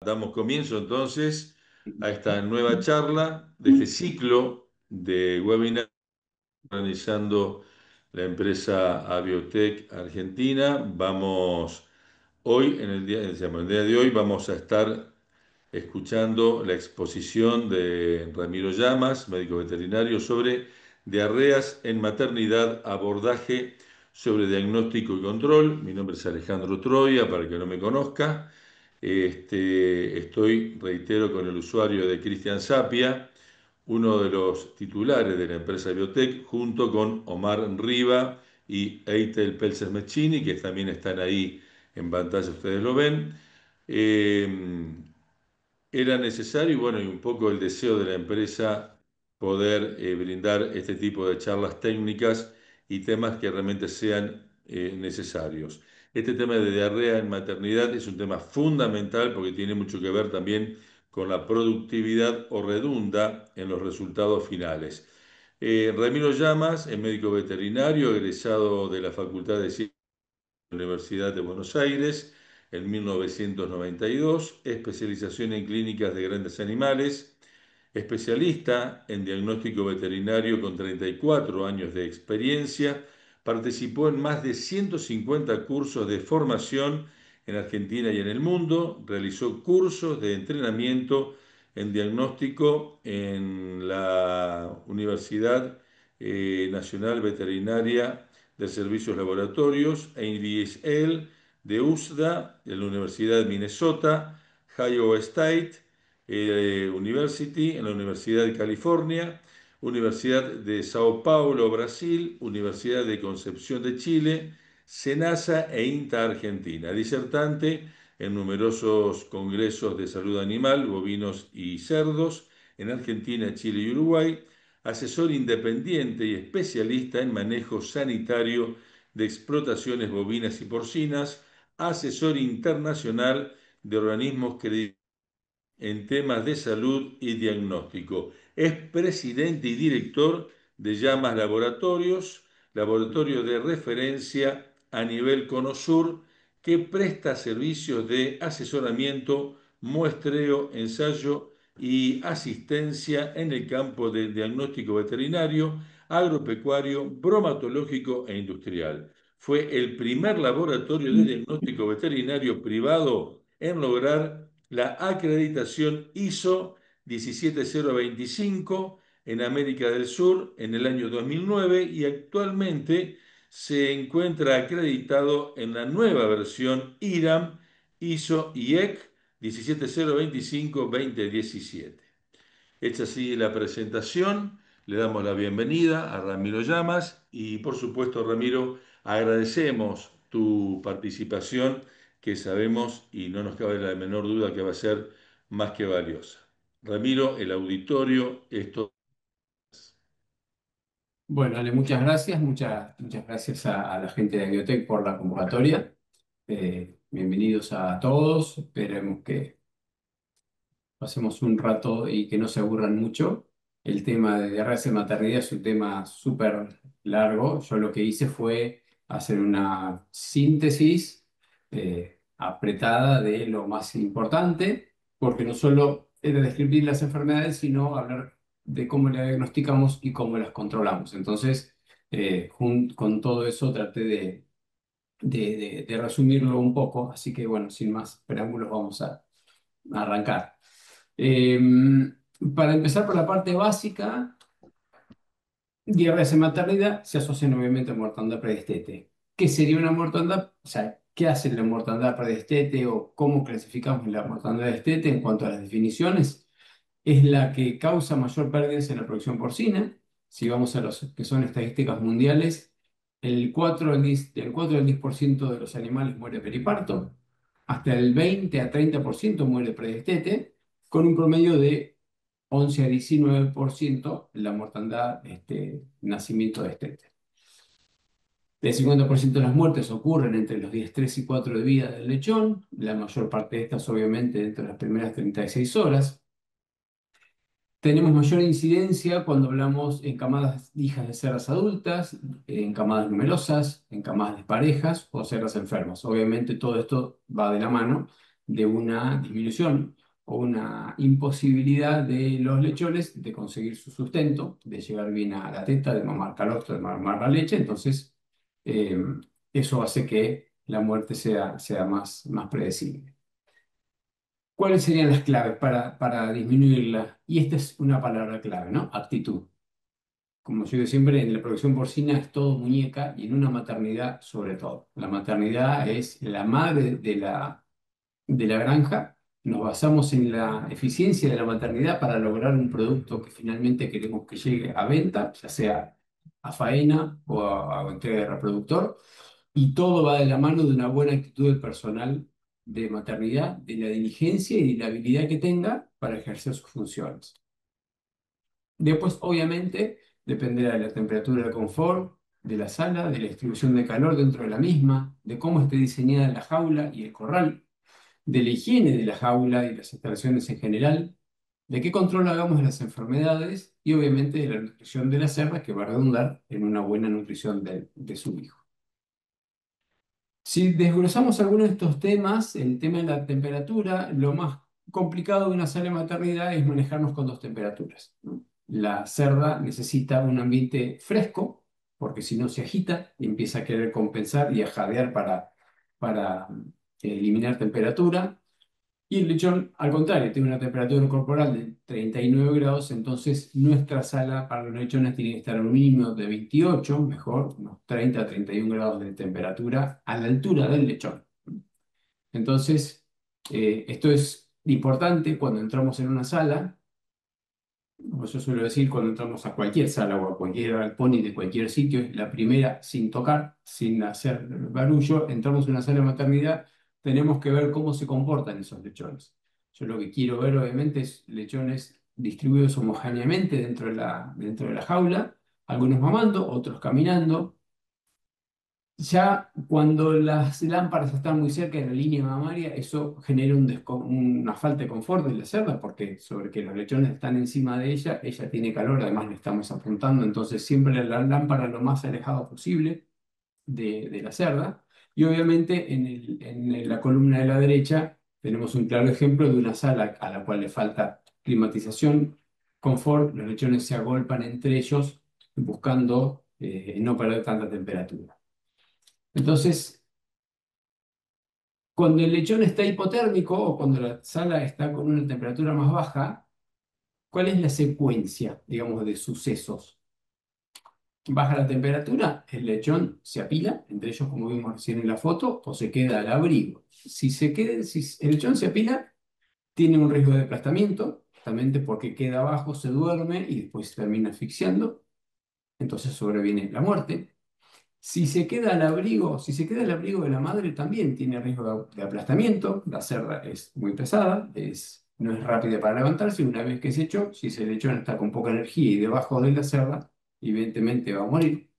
Damos comienzo entonces a esta nueva charla de este ciclo de webinar organizando la empresa Abiotech Argentina. Vamos hoy, en el día de hoy, vamos a estar escuchando la exposición de Ramiro Llamas, médico veterinario, sobre diarreas en maternidad, abordaje sobre diagnóstico y control. Mi nombre es Alejandro Troya, para el que no me conozca. Estoy, reitero, con el usuario de Cristian Sapia, uno de los titulares de la empresa Biotech, junto con Omar Riva y Eitel Pelser-Meschini, que también están ahí en pantalla, ustedes lo ven. Eh, Era necesario, y bueno, y un poco el deseo de la empresa poder brindar este tipo de charlas técnicas y temas que realmente sean necesarios. Este tema de diarrea en maternidad es un tema fundamental porque tiene mucho que ver también con la productividad o redunda en los resultados finales. Ramiro Llamas es médico veterinario, egresado de la Facultad de Ciencias la Universidad de Buenos Aires en 1992, especialización en clínicas de grandes animales, especialista en diagnóstico veterinario con 34 años de experiencia, participó en más de 150 cursos de formación en Argentina y en el mundo, realizó cursos de entrenamiento en diagnóstico en la Universidad Nacional Veterinaria de Servicios Laboratorios, ABSL, de USDA, de la Universidad de Minnesota, Iowa State University, en la Universidad de California, Universidad de Sao Paulo, Brasil, Universidad de Concepción de Chile, SENASA e INTA Argentina. Disertante en numerosos congresos de salud animal, bovinos y cerdos, en Argentina, Chile y Uruguay, asesor independiente y especialista en manejo sanitario de explotaciones bovinas y porcinas, asesor internacional de organismos en temas de salud y diagnóstico. Es presidente y director de Llamas Laboratorios, laboratorio de referencia a nivel CONOSUR, que presta servicios de asesoramiento, muestreo, ensayo y asistencia en el campo del diagnóstico veterinario, agropecuario, bromatológico e industrial. Fue el primer laboratorio de diagnóstico veterinario privado en lograr la acreditación ISO 17025 en América del Sur en el año 2009 y actualmente se encuentra acreditado en la nueva versión IRAM ISO IEC 17025-2017. Hecha así la presentación, le damos la bienvenida a Ramiro Llamas y por supuesto, Ramiro, agradecemos tu participación que sabemos y no nos cabe la menor duda que va a ser más que valiosa. Ramiro, el auditorio, esto. Bueno, Ale, muchas gracias, muchas gracias a la gente de Biotech por la convocatoria. Bienvenidos a todos, esperemos que pasemos un rato y que no se aburran mucho. El tema de diarrea en maternidad es un tema súper largo. Yo lo que hice fue hacer una síntesis apretada de lo más importante, porque no solo era describir las enfermedades, sino hablar de cómo las diagnosticamos y cómo las controlamos. Entonces, con todo eso traté de resumirlo un poco. Así que, bueno, sin más preámbulos, vamos a arrancar. Eh, para empezar por la parte básica, diarrea en maternidad se asocia obviamente a mortandad predestete. ¿Qué sería una mortandad? O sea, ¿qué hace la mortandad predestete o cómo clasificamos la mortandad predestete en cuanto a las definiciones? Es la que causa mayor pérdidas en la producción porcina. Si vamos a los que son estadísticas mundiales, el 4 al 10% de los animales muere periparto, hasta el 20 a 30% muere predestete, con un promedio de 11 a 19% la mortandad nacimiento de destete. El 50% de las muertes ocurren entre los días 3 y 4 de vida del lechón, la mayor parte de estas obviamente dentro de las primeras 36 horas. Tenemos mayor incidencia cuando hablamos en camadas de hijas de cerdas adultas, en camadas numerosas, en camadas de parejas o cerdas enfermas. Obviamente todo esto va de la mano de una disminución o una imposibilidad de los lechones de conseguir su sustento, de llegar bien a la teta, de mamar calostro, de mamar la leche. Entonces, eh, eso hace que la muerte sea más predecible. ¿Cuáles serían las claves para disminuirla? Y esta es una palabra clave, ¿no? Actitud. Como yo digo siempre, en la producción porcina es todo muñeca y en una maternidad sobre todo. La maternidad es la madre de la granja. Nos basamos en la eficiencia de la maternidad para lograr un producto que finalmente queremos que llegue a venta, ya sea a faena o a entrega de reproductor. Y todo va de la mano de una buena actitud del personal de maternidad, de la diligencia y de la habilidad que tenga para ejercer sus funciones. Después, obviamente, dependerá de la temperatura de confort, de la sala, de la distribución de calor dentro de la misma, de cómo esté diseñada la jaula y el corral, de la higiene de la jaula y las instalaciones en general, de qué control hagamos de las enfermedades y obviamente de la nutrición de la cerda, que va a redundar en una buena nutrición de su hijo. Si desglosamos algunos de estos temas, el tema de la temperatura, lo más complicado de una sala de maternidad es manejarnos con dos temperaturas, ¿no? La cerda necesita un ambiente fresco, porque si no se agita y empieza a querer compensar y a jadear para eliminar temperatura. Y el lechón, al contrario, tiene una temperatura corporal de 39 grados, entonces nuestra sala para los lechones tiene que estar a un mínimo de 28, mejor, unos 30 a 31 grados de temperatura a la altura del lechón. Entonces, esto es importante cuando entramos en una sala. Como yo suelo decir, cuando entramos a cualquier sala o a cualquier galpón de cualquier sitio, es la primera sin tocar, sin hacer barullo. Entramos en una sala de maternidad, tenemos que ver cómo se comportan esos lechones. Yo lo que quiero ver, obviamente, es lechones distribuidos homogéneamente dentro de la jaula, algunos mamando, otros caminando. Ya cuando las lámparas están muy cerca de la línea mamaria, eso genera una falta de confort de la cerda, porque sobre que los lechones están encima de ella, ella tiene calor, además le estamos apuntando, entonces siempre la lámpara lo más alejado posible de la cerda. Y obviamente en la columna de la derecha tenemos un claro ejemplo de una sala a la cual le falta climatización, confort, los lechones se agolpan entre ellos buscando no perder tanta temperatura. Entonces, cuando el lechón está hipotérmico o cuando la sala está con una temperatura más baja, ¿cuál es la secuencia, digamos, de sucesos? Baja la temperatura, el lechón se apila, entre ellos, como vimos recién en la foto, o se queda al abrigo. Si el lechón se apila, tiene un riesgo de aplastamiento, justamente porque queda abajo, se duerme y después se termina asfixiando, entonces sobreviene la muerte. Si se queda al abrigo de la madre, también tiene riesgo de aplastamiento. La cerda es muy pesada, no es rápida para levantarse. Una vez que se echó, si ese lechón está con poca energía y debajo de la cerda, evidentemente va a morir.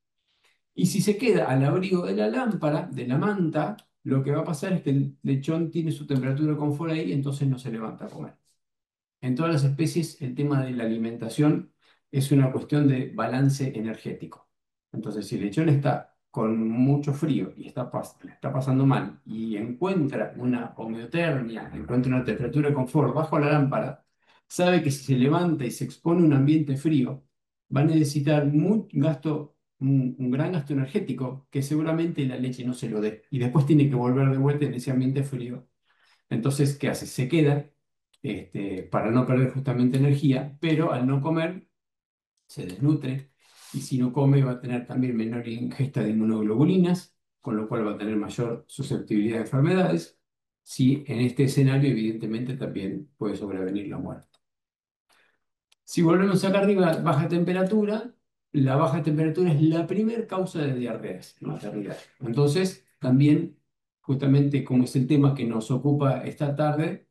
Y si se queda al abrigo de la lámpara, de la manta, lo que va a pasar es que el lechón tiene su temperatura de confort ahí, entonces no se levanta a comer. En todas las especies, el tema de la alimentación es una cuestión de balance energético. Entonces, si el lechón está con mucho frío y le está pasando mal y encuentra una homeotermia, encuentra una temperatura de confort bajo la lámpara, sabe que si se levanta y se expone a un ambiente frío, va a necesitar un gran gasto energético que seguramente la leche no se lo dé. Y después tiene que volver de vuelta en ese ambiente frío. Entonces, ¿qué hace? Se queda para no perder justamente energía, pero al no comer se desnutre y si no come va a tener también menor ingesta de inmunoglobulinas, con lo cual va a tener mayor susceptibilidad a enfermedades. Si en este escenario, evidentemente, también puede sobrevenir la muerte. Si volvemos acá arriba, baja temperatura, la baja temperatura es la primera causa de diarreas en maternidad. Entonces, también, justamente como es el tema que nos ocupa esta tarde,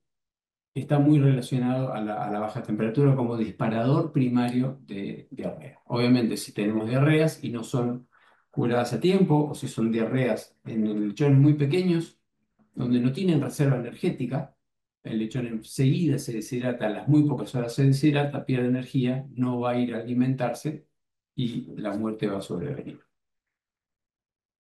está muy relacionado a la baja temperatura como disparador primario de diarrea. Obviamente, si tenemos diarreas y no son curadas a tiempo, o si son diarreas en lechones muy pequeños, donde no tienen reserva energética, el lechón enseguida se deshidrata, a las muy pocas horas se deshidrata, pierde energía, no va a ir a alimentarse y la muerte va a sobrevenir.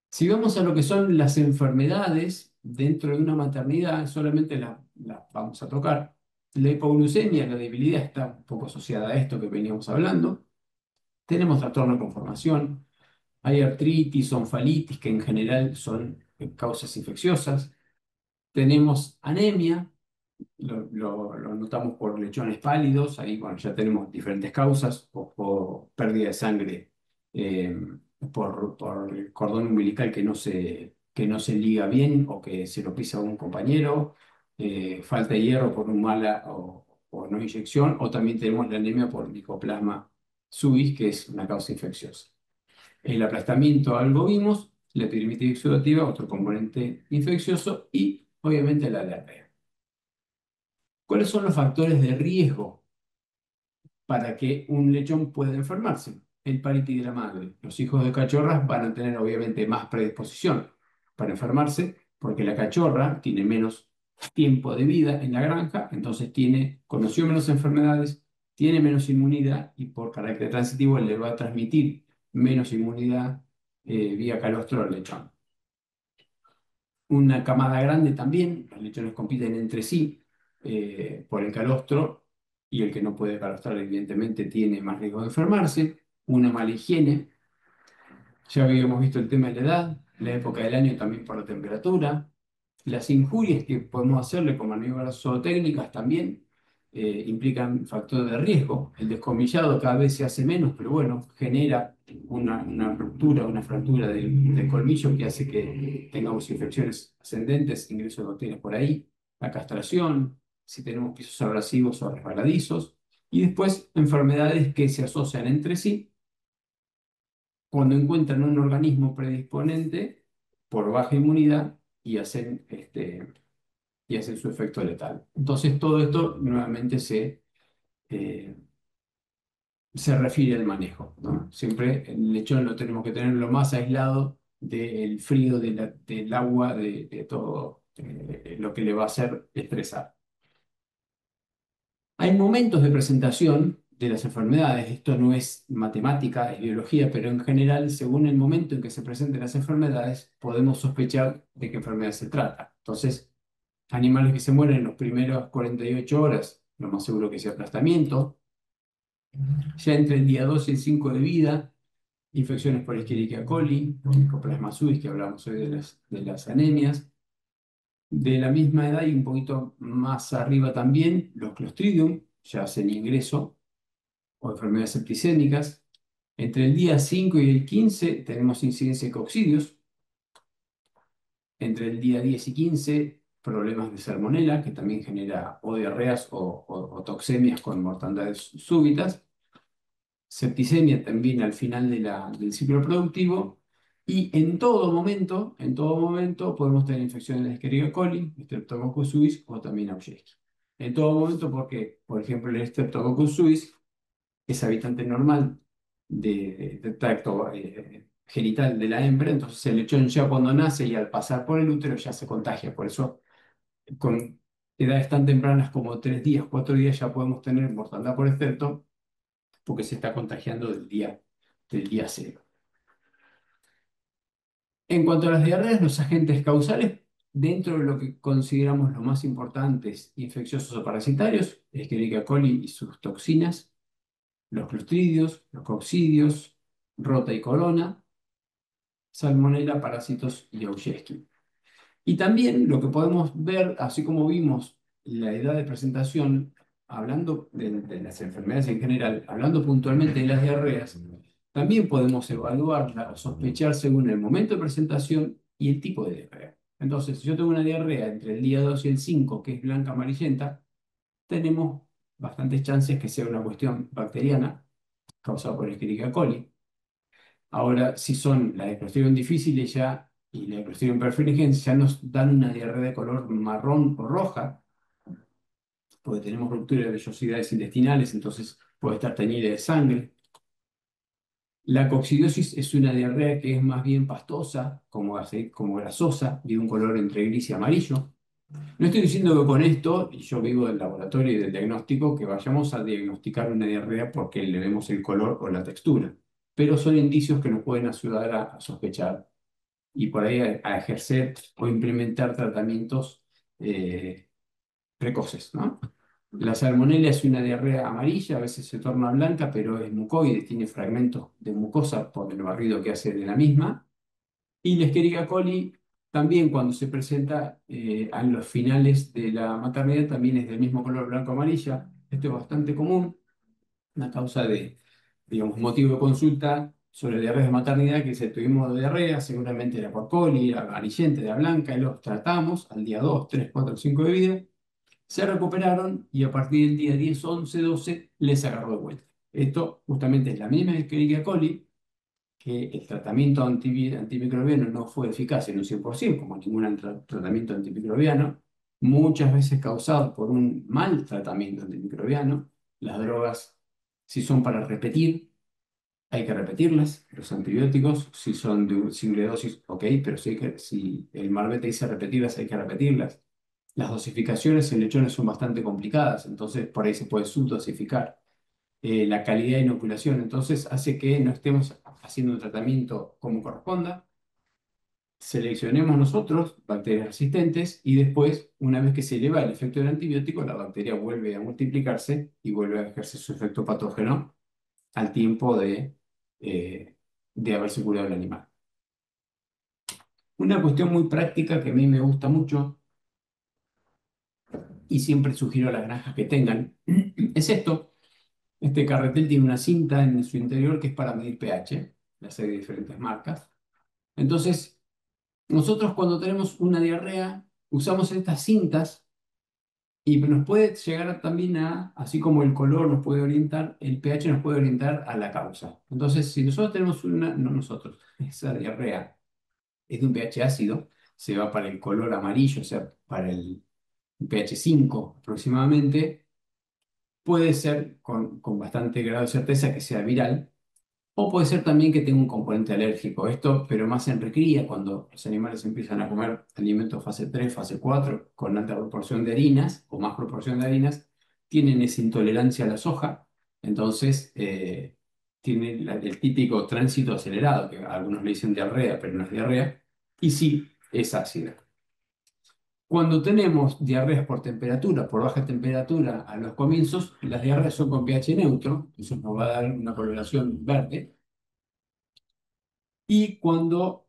Si vamos a lo que son las enfermedades dentro de una maternidad, solamente la vamos a tocar. La hipoglucemia, la debilidad, está un poco asociada a esto que veníamos hablando. Tenemos trastorno de conformación, hay artritis, onfalitis, que en general son causas infecciosas. Tenemos anemia, lo notamos por lechones pálidos, ahí bueno, ya tenemos diferentes causas, o pérdida de sangre eh, por el cordón umbilical que no se liga bien o que se lo pisa un compañero, falta de hierro por un mala o no inyección, o también tenemos la anemia por Mycoplasma suis, que es una causa infecciosa. El aplastamiento, algo vimos, la epidemitis exudativa, otro componente infeccioso, y obviamente la diarrea. ¿Cuáles son los factores de riesgo para que un lechón pueda enfermarse? El parity de la madre. Los hijos de cachorras van a tener obviamente más predisposición para enfermarse porque la cachorra tiene menos tiempo de vida en la granja, entonces conoció menos enfermedades, tiene menos inmunidad y por carácter transitivo le va a transmitir menos inmunidad vía calostro al lechón. Una camada grande también, los lechones compiten entre sí por el calostro y el que no puede calostrar evidentemente tiene más riesgo de enfermarse. Una mala higiene, ya habíamos visto el tema de la edad, la época del año también por la temperatura, las injurias que podemos hacerle con maniobras zootécnicas también implican factores de riesgo. El descomillado cada vez se hace menos, pero bueno, genera una ruptura, una fractura del colmillo que hace que tengamos infecciones ascendentes, ingreso de bacterias por ahí, la castración, si tenemos pisos abrasivos o resbaladizos, y después enfermedades que se asocian entre sí cuando encuentran un organismo predisponente por baja inmunidad y hacen su efecto letal. Entonces, todo esto nuevamente eh, se refiere al manejo, ¿no? Siempre el lechón lo tenemos que tener lo más aislado del frío, del agua, de todo lo que le va a hacer estresar. Hay momentos de presentación de las enfermedades, esto no es matemática, es biología, pero en general, según el momento en que se presenten las enfermedades, podemos sospechar de qué enfermedad se trata. Entonces, animales que se mueren en las primeras 48 horas, lo más seguro que sea aplastamiento. Ya entre el día 2 y el 5 de vida, infecciones por Escherichia coli, Mycoplasma suis, que hablamos hoy de las anemias. De la misma edad y un poquito más arriba también, los Clostridium ya hacen ingreso, o enfermedades septicémicas. Entre el día 5 y el 15 tenemos incidencia de coccidios. Entre el día 10 y 15, problemas de salmonela, que también genera o diarreas o toxemias con mortandades súbitas. Septicemia también al final del ciclo productivo. Y en todo momento podemos tener infecciones de Escherichia coli, Streptococcus suis o también Auschwitz. En todo momento porque, por ejemplo, el Streptococcus suis es habitante normal del tracto genital de la hembra, entonces el lechón ya cuando nace y al pasar por el útero ya se contagia. Por eso, con edades tan tempranas como 3 días, 4 días, ya podemos tener mortandad por esterto porque se está contagiando del día cero. En cuanto a las diarreas, los agentes causales, dentro de lo que consideramos los más importantes infecciosos o parasitarios, Escherichia coli y sus toxinas, los clostridios, los coccidios, rota y corona, salmonella, parásitos y Auschwitz. Y también lo que podemos ver, así como vimos la edad de presentación, hablando de las enfermedades en general, hablando puntualmente de las diarreas, también podemos evaluarla o sospechar según el momento de presentación y el tipo de diarrea. Entonces, si yo tengo una diarrea entre el día 2 y el 5, que es blanca amarillenta, tenemos bastantes chances que sea una cuestión bacteriana causada por Escherichia coli. Ahora, si son las de Clostridium difficile ya y la de Clostridium perfringens ya nos dan una diarrea de color marrón o roja, porque tenemos ruptura de vellosidades intestinales, entonces puede estar teñida de sangre. La coccidiosis es una diarrea que es más bien pastosa, como grasosa, y de un color entre gris y amarillo. No estoy diciendo que con esto, y yo vivo del laboratorio y del diagnóstico, que vayamos a diagnosticar una diarrea porque le vemos el color o la textura, pero son indicios que nos pueden ayudar a sospechar y por ahí a ejercer o implementar tratamientos precoces, ¿no? La salmonela es una diarrea amarilla, a veces se torna blanca, pero es mucoide, tiene fragmentos de mucosa por el barrido que hace de la misma. Y la Escherichia coli también cuando se presenta a los finales de la maternidad también es del mismo color blanco-amarilla. Esto es bastante común, una causa de, digamos, motivo de consulta sobre diarreas de maternidad, que si tuvimos diarrea, seguramente era por coli, era amarillenta, era blanca, y los tratamos al día 2 3 4 5 de vida, se recuperaron y a partir del día 10 11 12 les agarró de vuelta. Esto justamente es la misma Escherichia coli, que el tratamiento antimicrobiano no fue eficaz en un 100%, como ningún tratamiento antimicrobiano, muchas veces causado por un mal tratamiento antimicrobiano. Las drogas, si son para repetir, hay que repetirlas. Los antibióticos, si son de single dosis, ok, pero si el Malbec dice repetirlas, hay que repetirlas. Las dosificaciones en lechones son bastante complicadas, entonces por ahí se puede subdosificar. La calidad de inoculación, entonces hace que no estemos haciendo un tratamiento como corresponda, seleccionemos nosotros bacterias resistentes y después, una vez que se eleva el efecto del antibiótico, la bacteria vuelve a multiplicarse y vuelve a ejercer su efecto patógeno al tiempo eh, de haberse curado el animal. Una cuestión muy práctica que a mí me gusta mucho y siempre sugiero a las granjas que tengan es esto. Este carretel tiene una cinta en su interior que es para medir pH, las hay de diferentes marcas. Entonces, nosotros cuando tenemos una diarrea, usamos estas cintas y nos puede llegar también así como el color nos puede orientar, el pH nos puede orientar a la causa. Entonces, si nosotros tenemos no nosotros, esa diarrea es de un pH ácido, se va para el color amarillo, o sea, para el pH 5 aproximadamente, puede ser con bastante grado de certeza que sea viral. O puede ser también que tenga un componente alérgico. Esto, pero más en recría, cuando los animales empiezan a comer alimentos fase 3 fase 4 con alta proporción de harinas o más proporción de harinas, tienen esa intolerancia a la soja. Entonces, tienen el típico tránsito acelerado, que algunos le dicen diarrea, pero no es diarrea, y sí es ácida. Cuando tenemos diarreas por temperatura, por baja temperatura a los comienzos, las diarreas son con pH neutro, eso nos va a dar una coloración verde. Y cuando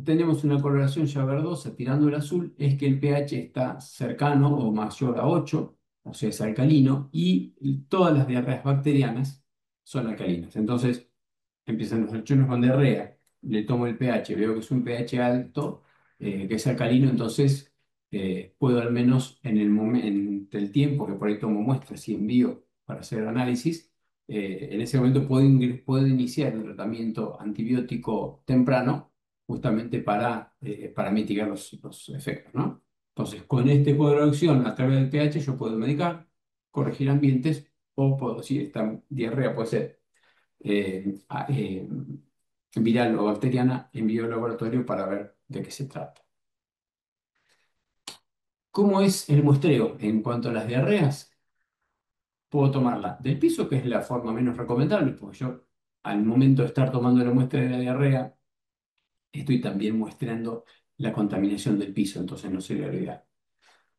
tenemos una coloración ya verdosa tirando el azul, es que el pH está cercano o mayor a 8, o sea, es alcalino, y todas las diarreas bacterianas son alcalinas. Entonces, empiezan los lechones con diarrea, le tomo el pH, veo que es un pH alto, que es alcalino, entonces puedo al menos en el momento, el tiempo que por ahí tomo muestras y envío para hacer análisis, en ese momento puedo iniciar un tratamiento antibiótico temprano, justamente para mitigar los efectos, ¿no? Entonces, con este cuadro de acción a través del pH, yo puedo medicar, corregir ambientes, o puedo, si esta diarrea puede ser viral o bacteriana, envío al laboratorio para ver de qué se trata. ¿Cómo es el muestreo en cuanto a las diarreas? Puedo tomarla del piso, que es la forma menos recomendable, porque yo al momento de estar tomando la muestra de la diarrea, estoy también muestreando la contaminación del piso, entonces no sería lo ideal.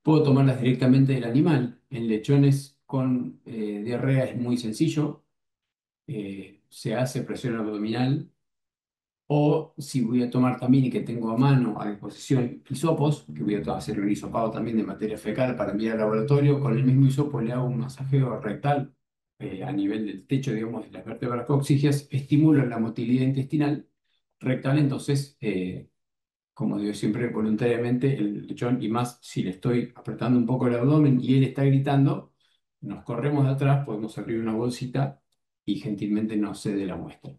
Puedo tomarlas directamente del animal. En lechones con diarrea es muy sencillo. Se hace presión abdominal. O si voy a tomar también y que tengo a mano a disposición hisopos, que voy a hacer un hisopado también de materia fecal para enviar al laboratorio, con el mismo hisopo le hago un masajeo rectal a nivel del techo, digamos, de las vértebras coxígeas, estimulo la motilidad intestinal rectal, entonces, como digo siempre, voluntariamente el lechón, y más si le estoy apretando un poco el abdomen y él está gritando, nos corremos de atrás, podemos abrir una bolsita y gentilmente nos cede la muestra.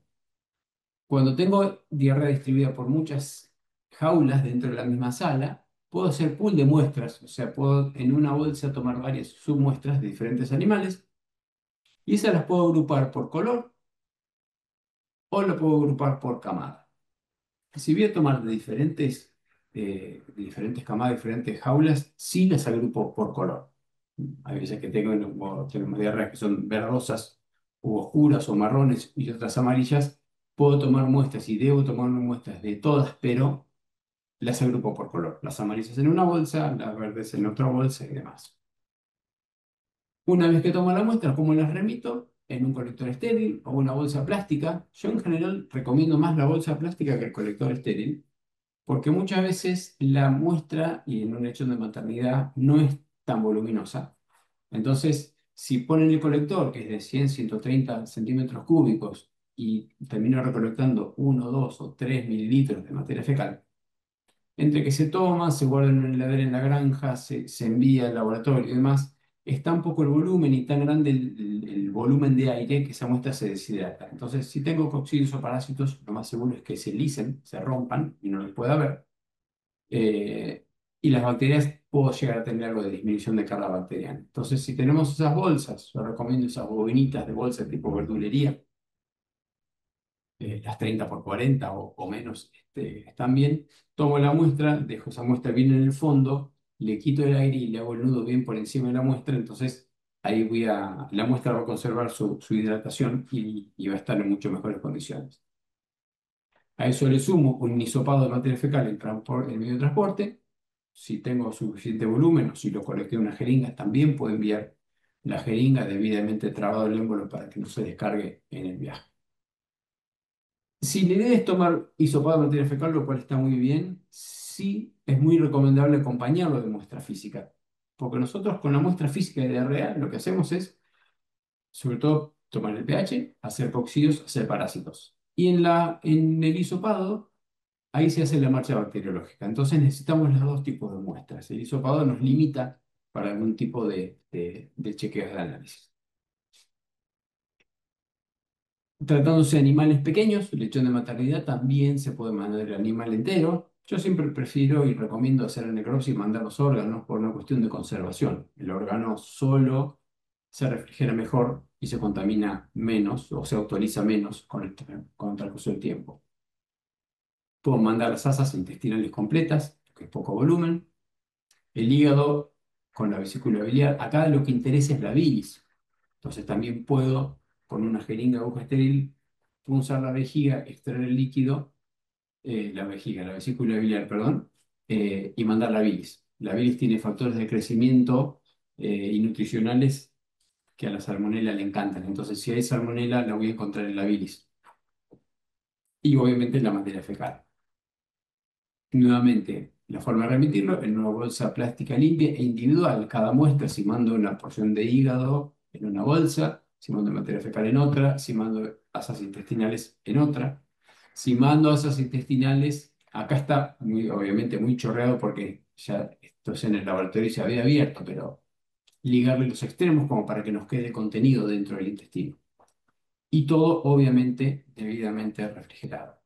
Cuando tengo diarrea distribuida por muchas jaulas dentro de la misma sala, puedo hacer pool de muestras, o sea, puedo en una bolsa tomar varias submuestras de diferentes animales y esas las puedo agrupar por color o las puedo agrupar por camada. Si voy a tomar de diferentes camadas, diferentes jaulas, sí las agrupo por color. Hay veces que tenemos diarreas que son verdosas u oscuras o marrones y otras amarillas. Puedo tomar muestras y debo tomar muestras de todas, pero las agrupo por color. Las amarillas en una bolsa, las verdes en otra bolsa y demás. Una vez que tomo la muestra, ¿cómo las remito? En un colector estéril o una bolsa plástica. Yo en general recomiendo más la bolsa plástica que el colector estéril, porque muchas veces la muestra y en un lechón de maternidad no es tan voluminosa. Entonces, si ponen el colector, que es de 100, 130 centímetros cúbicos, y termino recolectando 1, 2 o 3 mililitros de materia fecal, entre que se toma, se guarda en una heladera en la granja, se envía al laboratorio y demás, es tan poco el volumen y tan grande el volumen de aire que esa muestra se deshidrata. Entonces, si tengo coccidios o parásitos, lo más seguro es que se lisen, se rompan y no los pueda ver. Eh, y las bacterias puedo llegar a tener algo de disminución de carga bacteriana. Entonces, si tenemos esas bolsas, yo recomiendo esas bobinitas de bolsa tipo verdulería, las 30 por 40 o menos, están bien. Tomo la muestra, dejo esa muestra bien en el fondo, le quito el aire y le hago el nudo bien por encima de la muestra, entonces ahí la muestra va a conservar su hidratación y va a estar en mucho mejores condiciones. A eso le sumo un hisopado de materia fecal en medio de transporte. Si tengo suficiente volumen o si lo colecté en una jeringa, también puedo enviar la jeringa debidamente trabado el émbolo para que no se descargue en el viaje. Si la idea es tomar hisopado de materia fecal, lo cual está muy bien, sí es muy recomendable acompañarlo de muestra física. Porque nosotros con la muestra física de diarrea lo que hacemos es, sobre todo, tomar el pH, hacer coccidos, hacer parásitos. Y en el hisopado, ahí se hace la marcha bacteriológica. Entonces necesitamos los dos tipos de muestras. El hisopado nos limita para algún tipo de chequeos de análisis. Tratándose de animales pequeños, el lechón de maternidad también se puede mandar el animal entero. Yo siempre prefiero y recomiendo hacer la necropsia y mandar los órganos por una cuestión de conservación. El órgano solo se refrigera mejor y se contamina menos o se autoriza menos con el transcurso del tiempo. Puedo mandar las asas intestinales completas, que es poco volumen, el hígado con la vesícula biliar. Acá lo que interesa es la bilis. Entonces también puedo, con una jeringa aguja estéril, punzar la vejiga, extraer el líquido, la vesícula biliar, perdón, y mandar la bilis. La bilis tiene factores de crecimiento y nutricionales que a la salmonela le encantan. Entonces, si hay salmonela, la voy a encontrar en la bilis. Y obviamente en la materia fecal. Nuevamente, la forma de remitirlo en una bolsa plástica limpia e individual. Cada muestra, si mando una porción de hígado en una bolsa, si mando materia fecal en otra, si mando asas intestinales en otra. Si mando asas intestinales, acá está obviamente muy chorreado porque ya esto es en el laboratorio y se había abierto, pero ligarle los extremos como para que nos quede contenido dentro del intestino. Y todo obviamente debidamente refrigerado.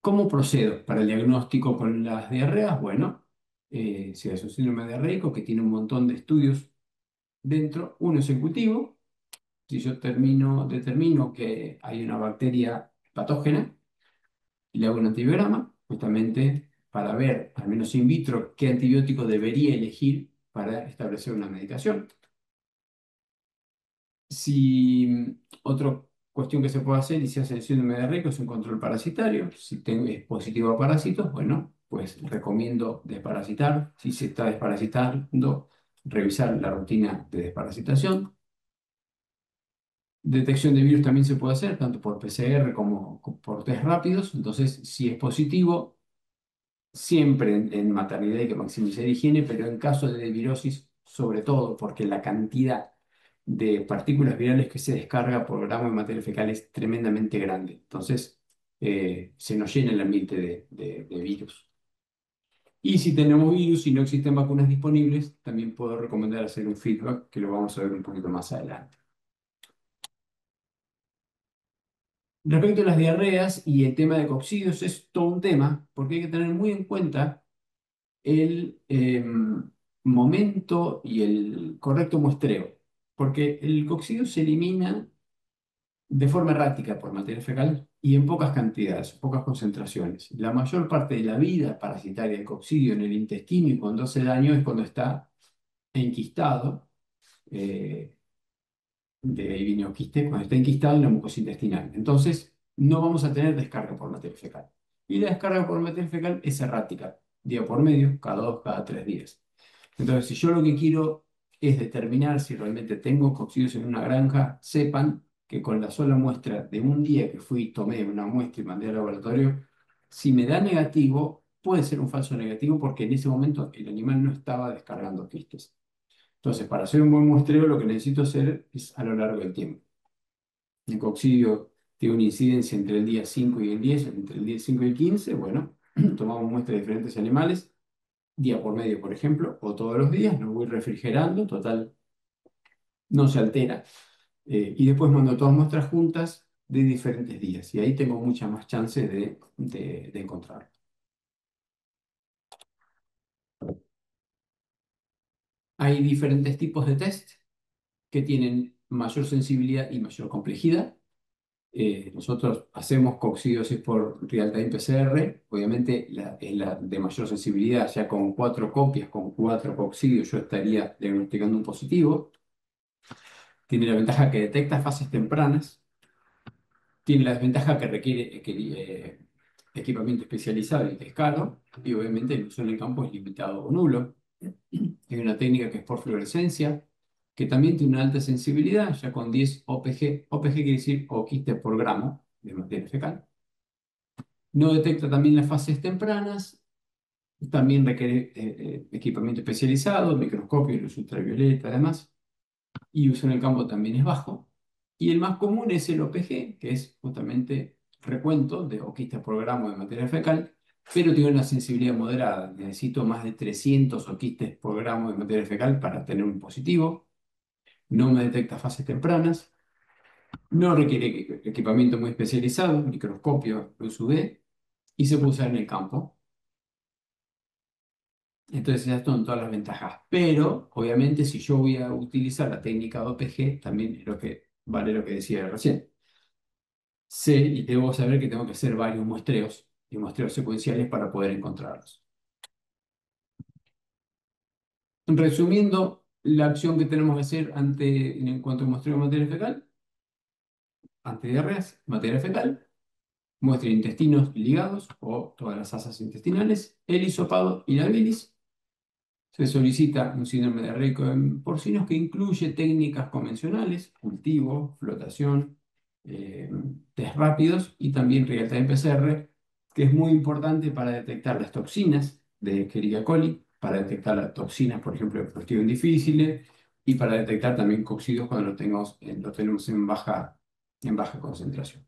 ¿Cómo procedo para el diagnóstico con las diarreas? Bueno, si es un síndrome diarreico que tiene un montón de estudios dentro, uno es el cultivo. Si yo determino que hay una bacteria patógena, le hago un antibiograma, justamente para ver, al menos in vitro, qué antibiótico debería elegir para establecer una medicación. Si otra cuestión que se puede hacer y se hace el síndrome diarreico es un control parasitario. Si es positivo a parásitos, bueno, pues recomiendo desparasitar. Si se está desparasitando, revisar la rutina de desparasitación. Detección de virus también se puede hacer, tanto por PCR como por test rápidos. Entonces, si es positivo, siempre en maternidad hay que maximizar higiene, pero en caso de virosis, sobre todo, porque la cantidad de partículas virales que se descarga por gramo de materia fecal es tremendamente grande. Entonces, se nos llena el ambiente de virus. Y si tenemos virus y no existen vacunas disponibles, también puedo recomendar hacer un feedback, que lo vamos a ver un poquito más adelante. Respecto a las diarreas y el tema de coccidios, es todo un tema, porque hay que tener muy en cuenta el momento y el correcto muestreo, porque el coccidio se elimina de forma errática por materia fecal y en pocas cantidades, pocas concentraciones. La mayor parte de la vida parasitaria del coccidio en el intestino y cuando hace daño es cuando está enquistado, eh, de ahí cuando está enquistado en la mucosa intestinal. Entonces, no vamos a tener descarga por materia fecal. Y la descarga por materia fecal es errática, día por medio, cada 2, cada 3 días. Entonces, si yo lo que quiero es determinar si realmente tengo coccidios en una granja, sepan que con la sola muestra de un día que fui, tomé una muestra y mandé al laboratorio, si me da negativo, puede ser un falso negativo porque en ese momento el animal no estaba descargando quistes. Entonces, para hacer un buen muestreo, lo que necesito hacer es a lo largo del tiempo. El coccidio tiene una incidencia entre el día 5 y el 10, entre el día 5 y el 15. Bueno, tomamos muestras de diferentes animales, día por medio, por ejemplo, o todos los días, lo voy refrigerando, total, no se altera. Y después mando todas muestras juntas de diferentes días, y ahí tengo muchas más chances de encontrarlo. Hay diferentes tipos de test que tienen mayor sensibilidad y mayor complejidad. Nosotros hacemos coccidiosis por real-time PCR, obviamente es la de mayor sensibilidad, ya con 4 copias, con 4 coccidios yo estaría diagnosticando un positivo. Tiene la ventaja que detecta fases tempranas, tiene la desventaja que requiere equipamiento especializado y que es caro, y obviamente el uso en el campo es limitado o nulo. Hay una técnica que es por fluorescencia, que también tiene una alta sensibilidad, ya con 10 OPG. OPG quiere decir oquiste por gramo de materia fecal. No detecta también las fases tempranas, también requiere equipamiento especializado, microscopio, luz ultravioleta, además, y uso en el campo también es bajo. Y el más común es el OPG, que es justamente recuento de oquistas por gramo de materia fecal, pero tiene una sensibilidad moderada. Necesito más de 300 oquistes por gramo de materia fecal para tener un positivo. No me detecta fases tempranas. No requiere equipamiento muy especializado, microscopio, luz UV, y se puede usar en el campo. Entonces, esas son todas las ventajas. Pero, obviamente, si yo voy a utilizar la técnica de OPG, también es lo que vale lo que decía recién. Sé y debo saber que tengo que hacer varios muestreos y muestreos secuenciales para poder encontrarlos. Resumiendo, la acción que tenemos que hacer en cuanto a muestreo de materia fecal, ante diarreas, materia fecal, muestra de intestinos ligados o todas las asas intestinales, el hisopado y la bilis. Se solicita un síndrome diarreico en porcinos que incluye técnicas convencionales, cultivo, flotación, eh, test rápidos y también real-time PCR, que es muy importante para detectar las toxinas de Escherichia coli, para detectar las toxinas, por ejemplo, de Clostridium difficile, y para detectar también coccidios cuando lo tenemos en baja concentración.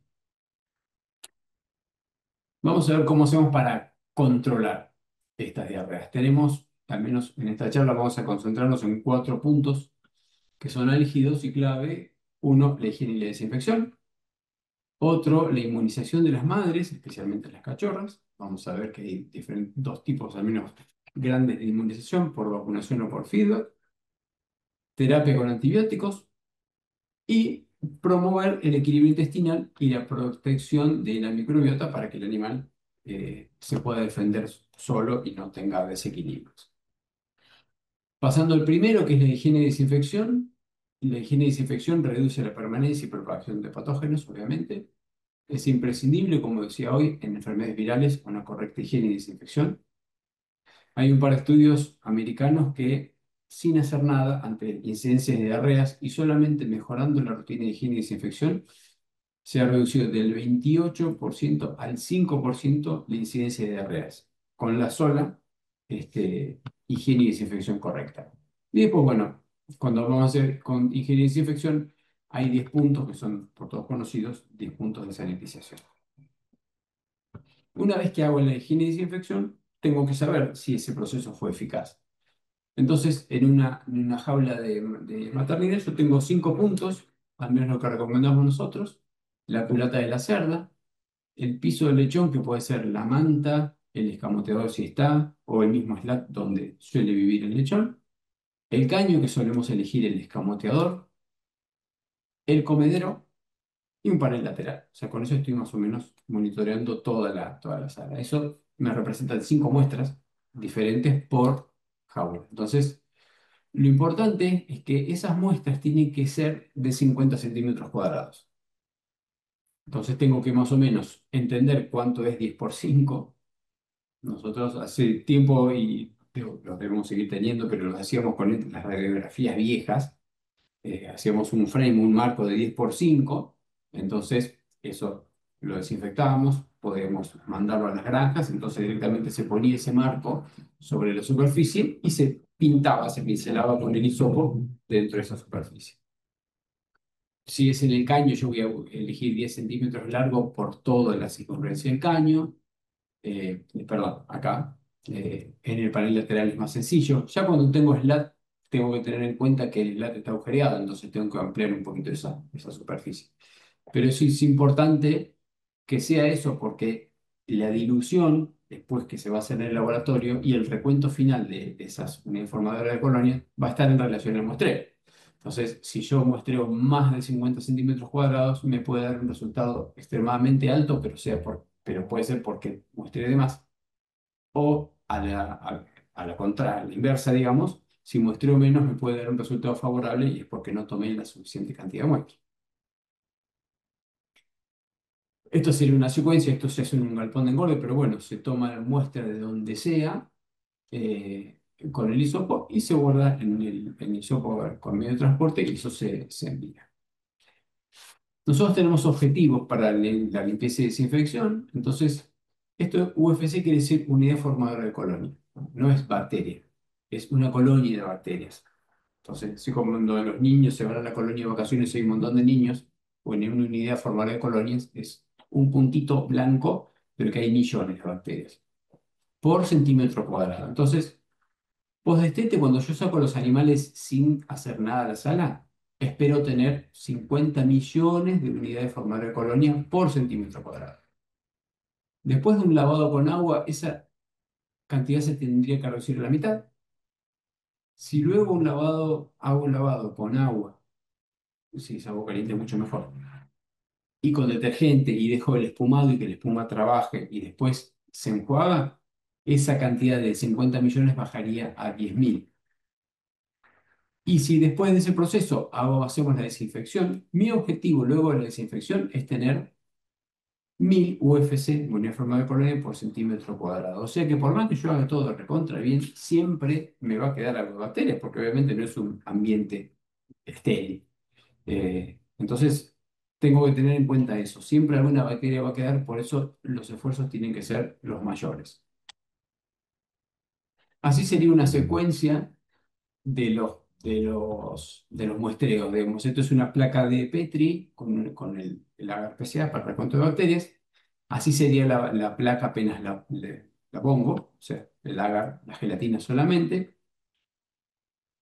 Vamos a ver cómo hacemos para controlar estas diarreas. Tenemos, al menos en esta charla, vamos a concentrarnos en 4 puntos que son álgidos y clave. Uno, la higiene y la desinfección. Otro, la inmunización de las madres, especialmente las cachorras. Vamos a ver que hay dos tipos, al menos grandes, de inmunización, por vacunación o por feedback. Terapia con antibióticos y promover el equilibrio intestinal y la protección de la microbiota para que el animal se pueda defender solo y no tenga desequilibrios. Pasando al primero, que es la higiene y desinfección. La higiene y desinfección reduce la permanencia y propagación de patógenos, obviamente. Es imprescindible, como decía hoy, en enfermedades virales, una correcta higiene y desinfección. Hay un par de estudios americanos que, sin hacer nada ante incidencias de diarreas y solamente mejorando la rutina de higiene y desinfección, se ha reducido del 28% al 5% la incidencia de diarreas, con la sola higiene y desinfección correcta. Y después, bueno, cuando vamos a hacer con higiene y desinfección, hay 10 puntos que son por todos conocidos, 10 puntos de sanitización. Una vez que hago la higiene y desinfección, tengo que saber si ese proceso fue eficaz. Entonces, en una jaula de maternidad, yo tengo 5 puntos, al menos lo que recomendamos nosotros: la culata de la cerda, el piso del lechón, que puede ser la manta, el escamoteador si está, o el mismo slat donde suele vivir el lechón, el caño, que solemos elegir el escamoteador, el comedero y un panel lateral. O sea, con eso estoy más o menos monitoreando toda la sala. Eso me representa 5 muestras diferentes por jaula. Entonces, lo importante es que esas muestras tienen que ser de 50 centímetros cuadrados. Entonces tengo que más o menos entender cuánto es 10 por 5. Nosotros hace tiempo, y digo, lo debemos seguir teniendo, pero lo hacíamos con las radiografías viejas. Hacíamos un frame, un marco de 10 por 5. Entonces eso lo desinfectábamos, podíamos mandarlo a las granjas, entonces directamente se ponía ese marco sobre la superficie y se pintaba, se pincelaba con el hisopo dentro de esa superficie. Si es en el caño, yo voy a elegir 10 centímetros largo por toda la circunferencia del caño. Perdón, acá. En el panel lateral es más sencillo. Ya cuando tengo slat, tengo que tener en cuenta que el slat está agujereado, entonces tengo que ampliar un poquito esa superficie. Pero sí es importante que sea eso porque la dilución, después que se va a hacer en el laboratorio, y el recuento final de esas unidades formadoras de colonia va a estar en relación al muestreo. Entonces, si yo muestreo más de 50 centímetros cuadrados, me puede dar un resultado extremadamente alto, pero puede ser porque muestré de más. O a la inversa, digamos, si muestreo menos, me puede dar un resultado favorable y es porque no tomé la suficiente cantidad de muestra. Esto sería una secuencia, esto se hace en un galpón de engorde, pero bueno, se toma muestra de donde sea eh, con el hisopo y se guarda en el hisopo con medio de transporte y eso se envía. Nosotros tenemos objetivos para la limpieza y desinfección, entonces esto UFC quiere decir unidad formadora de colonia, no es bacteria, es una colonia de bacterias. Entonces, si como cuando los niños se van a la colonia de vacaciones y hay un montón de niños, o en una unidad formadora de colonias, es un puntito blanco, pero que hay millones de bacterias por centímetro cuadrado. Entonces, post-destete, cuando yo saco los animales sin hacer nada a la sala, espero tener 50 millones de unidades formadoras de colonia por centímetro cuadrado. Después de un lavado con agua, esa cantidad se tendría que reducir a la mitad. Si luego hago un lavado con agua, si es agua caliente, mucho mejor, y con detergente y dejo el espumado y que la espuma trabaje y después se enjuaga, esa cantidad de 50 millones bajaría a 10.000. Y si después de ese proceso hacemos la desinfección, mi objetivo luego de la desinfección es tener 1000 UFC, unidad forma de colonia, por centímetro cuadrado. O sea que por más que yo haga todo recontra bien, siempre me va a quedar algo de bacterias, porque obviamente no es un ambiente estéril. Entonces, tengo que tener en cuenta eso. Siempre alguna bacteria va a quedar, por eso los esfuerzos tienen que ser los mayores. Así sería una secuencia de los muestreos. Digamos, esto es una placa de Petri con el agar PCA para el recuento de bacterias. Así sería la placa apenas la pongo, o sea, el agar, la gelatina solamente.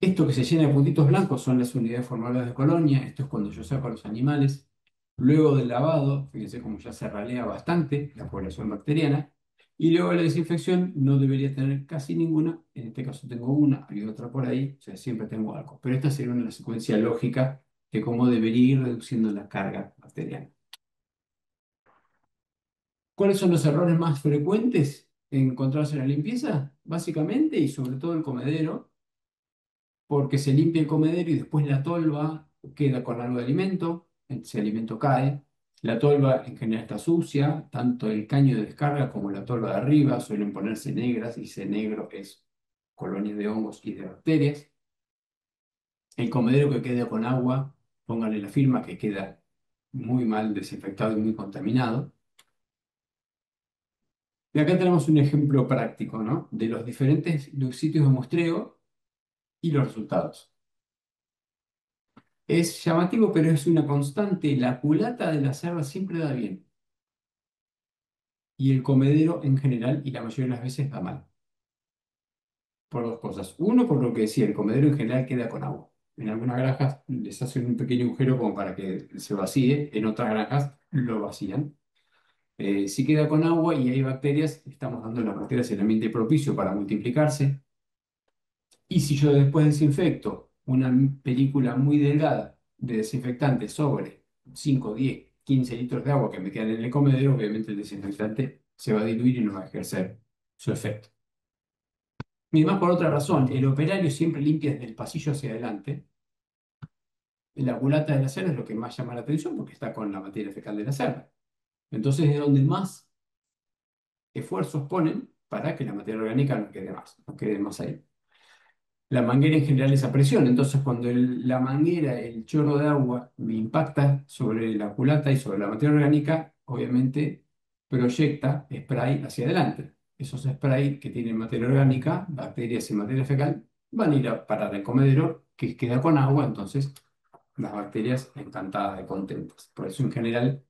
Esto que se llena de puntitos blancos son las unidades formadoras de colonia. Esto es cuando yo saco a los animales. Luego del lavado, fíjense cómo ya se ralea bastante la población bacteriana. Y luego de la desinfección no debería tener casi ninguna. En este caso tengo una, hay otra por ahí. O sea, siempre tengo algo. Pero esta sería una secuencia lógica de cómo debería ir reduciendo la carga bacteriana. ¿Cuáles son los errores más frecuentes encontrarse en la limpieza? Básicamente, y sobre todo el comedero, porque se limpia el comedero y después la tolva queda con algo de alimento, ese alimento cae. La tolva en general está sucia, tanto el caño de descarga como la tolva de arriba suelen ponerse negras y ese negro es colonias de hongos y de bacterias. El comedero que queda con agua, póngale la firma que queda muy mal desinfectado y muy contaminado. Y acá tenemos un ejemplo práctico, ¿no? De los diferentes sitios de muestreo y los resultados. Es llamativo, pero es una constante. La culata de la cerda siempre da bien. Y el comedero en general, y la mayoría de las veces, da mal. Por dos cosas. Uno, por lo que decía, el comedero en general queda con agua. En algunas granjas les hacen un pequeño agujero como para que se vacíe. En otras granjas lo vacían. Si queda con agua y hay bacterias, estamos dando a las bacterias el ambiente propicio para multiplicarse. Y si yo después desinfecto una película muy delgada de desinfectante sobre 5, 10, 15 litros de agua que me quedan en el comedero, obviamente el desinfectante se va a diluir y no va a ejercer su efecto. Y además, por otra razón, el operario siempre limpia desde el pasillo hacia adelante. La culata de la cerda es lo que más llama la atención porque está con la materia fecal de la cerda. Entonces es donde más esfuerzos ponen para que la materia orgánica no quede más ahí. La manguera en general es a presión, entonces cuando la manguera, el chorro de agua, me impacta sobre la culata y sobre la materia orgánica, obviamente proyecta spray hacia adelante. Esos spray que tienen materia orgánica, bacterias y materia fecal, van a ir a parar al comedero que queda con agua, entonces las bacterias encantadas y contentas. Por eso en general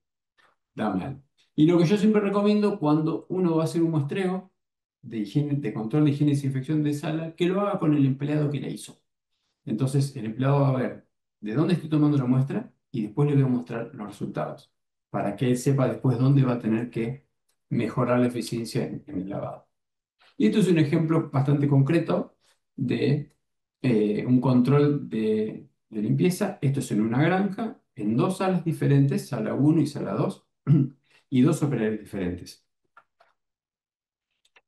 da mal. Y lo que yo siempre recomiendo cuando uno va a hacer un muestreo de higiene, de control de higiene y desinfección de sala, que lo haga con el empleado que la hizo. Entonces el empleado va a ver de dónde estoy tomando la muestra y después le voy a mostrar los resultados, para que él sepa después dónde va a tener que mejorar la eficiencia en el lavado. Y esto es un ejemplo bastante concreto de un control de limpieza. Esto es en una granja, en dos salas diferentes, sala uno y sala 2 y dos operarios diferentes.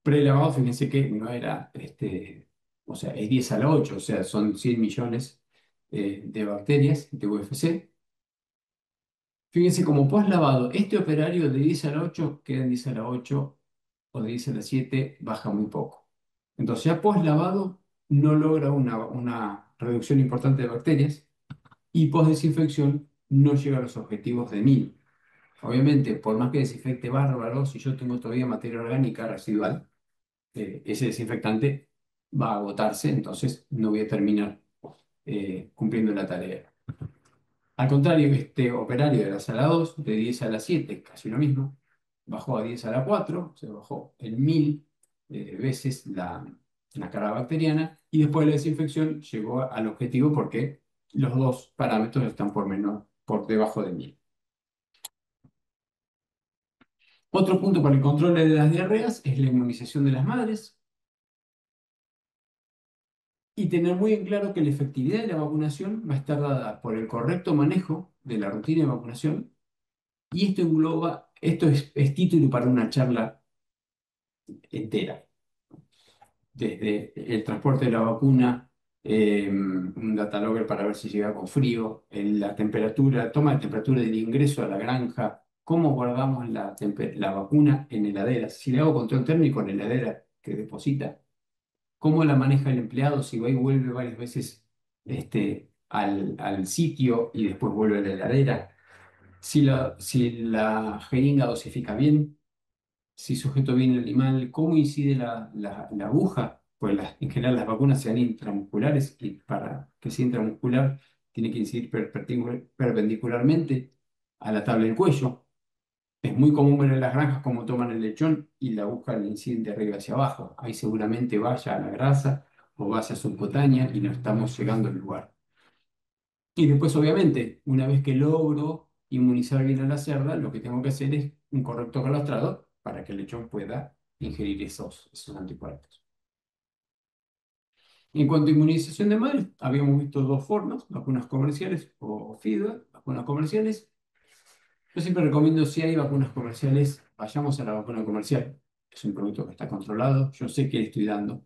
Prelavado, fíjense que no era, o sea, es 10 a la 8, o sea, son 100 millones de bacterias de UFC. Fíjense como post-lavado, este operario de 10 a la 8 queda en 10 a la 8 o de 10 a la 7 baja muy poco. Entonces ya post-lavado no logra una reducción importante de bacterias y post-desinfección no llega a los objetivos de 1000. Obviamente, por más que desinfecte bárbaro, si yo tengo todavía materia orgánica residual, ese desinfectante va a agotarse, entonces no voy a terminar cumpliendo la tarea. Al contrario, este operario de la sala 2 de 10 a la 7 casi lo mismo, bajó a 10 a la 4, se bajó en 1000 veces la carga bacteriana, y después de la desinfección llegó al objetivo porque los dos parámetros están por debajo de 1000. Otro punto para el control de las diarreas es la inmunización de las madres. Y tener muy en claro que la efectividad de la vacunación va a estar dada por el correcto manejo de la rutina de vacunación, y esto engloba, esto es título para una charla entera, desde el transporte de la vacuna, un data logger para ver si llega con frío, la temperatura, toma de temperatura del ingreso a la granja, cómo guardamos la vacuna en heladera, si le hago control térmico en heladera que deposita, cómo la maneja el empleado, si va y vuelve varias veces al sitio y después vuelve a la heladera, si la jeringa dosifica bien, si sujeto bien el animal, cómo incide la aguja, pues en general las vacunas se dan intramusculares y para que sea intramuscular tiene que incidir perpendicularmente a la tabla del cuello. Es muy común ver en las granjas cómo toman el lechón y la aguja le incide de arriba hacia abajo. Ahí seguramente vaya a la grasa o vaya subcutánea y no estamos llegando al lugar. Y después, obviamente, una vez que logro inmunizar bien a la cerda, lo que tengo que hacer es un correcto calostrado para que el lechón pueda ingerir esos anticuerpos. En cuanto a inmunización de madres, habíamos visto dos formas: vacunas comerciales o feedback, vacunas comerciales. Yo siempre recomiendo, si hay vacunas comerciales, vayamos a la vacuna comercial. Es un producto que está controlado, yo sé que le estoy dando.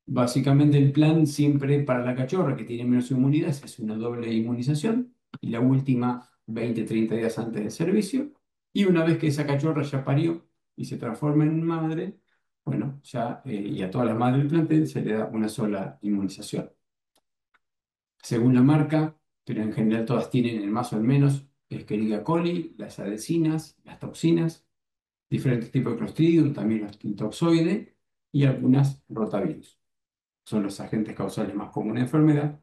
Básicamente el plan siempre para la cachorra que tiene menos inmunidad se hace una doble inmunización, y la última 20-30 días antes del servicio. Y una vez que esa cachorra ya parió y se transforma en madre, bueno, ya, y a todas las madres del plantel se le da una sola inmunización. Según la marca, pero en general todas tienen el más o el menos, Escherichia coli, las adecinas, las toxinas, diferentes tipos de Clostridium, también los toxoides y algunas rotavirus. Son los agentes causales más comunes de enfermedad,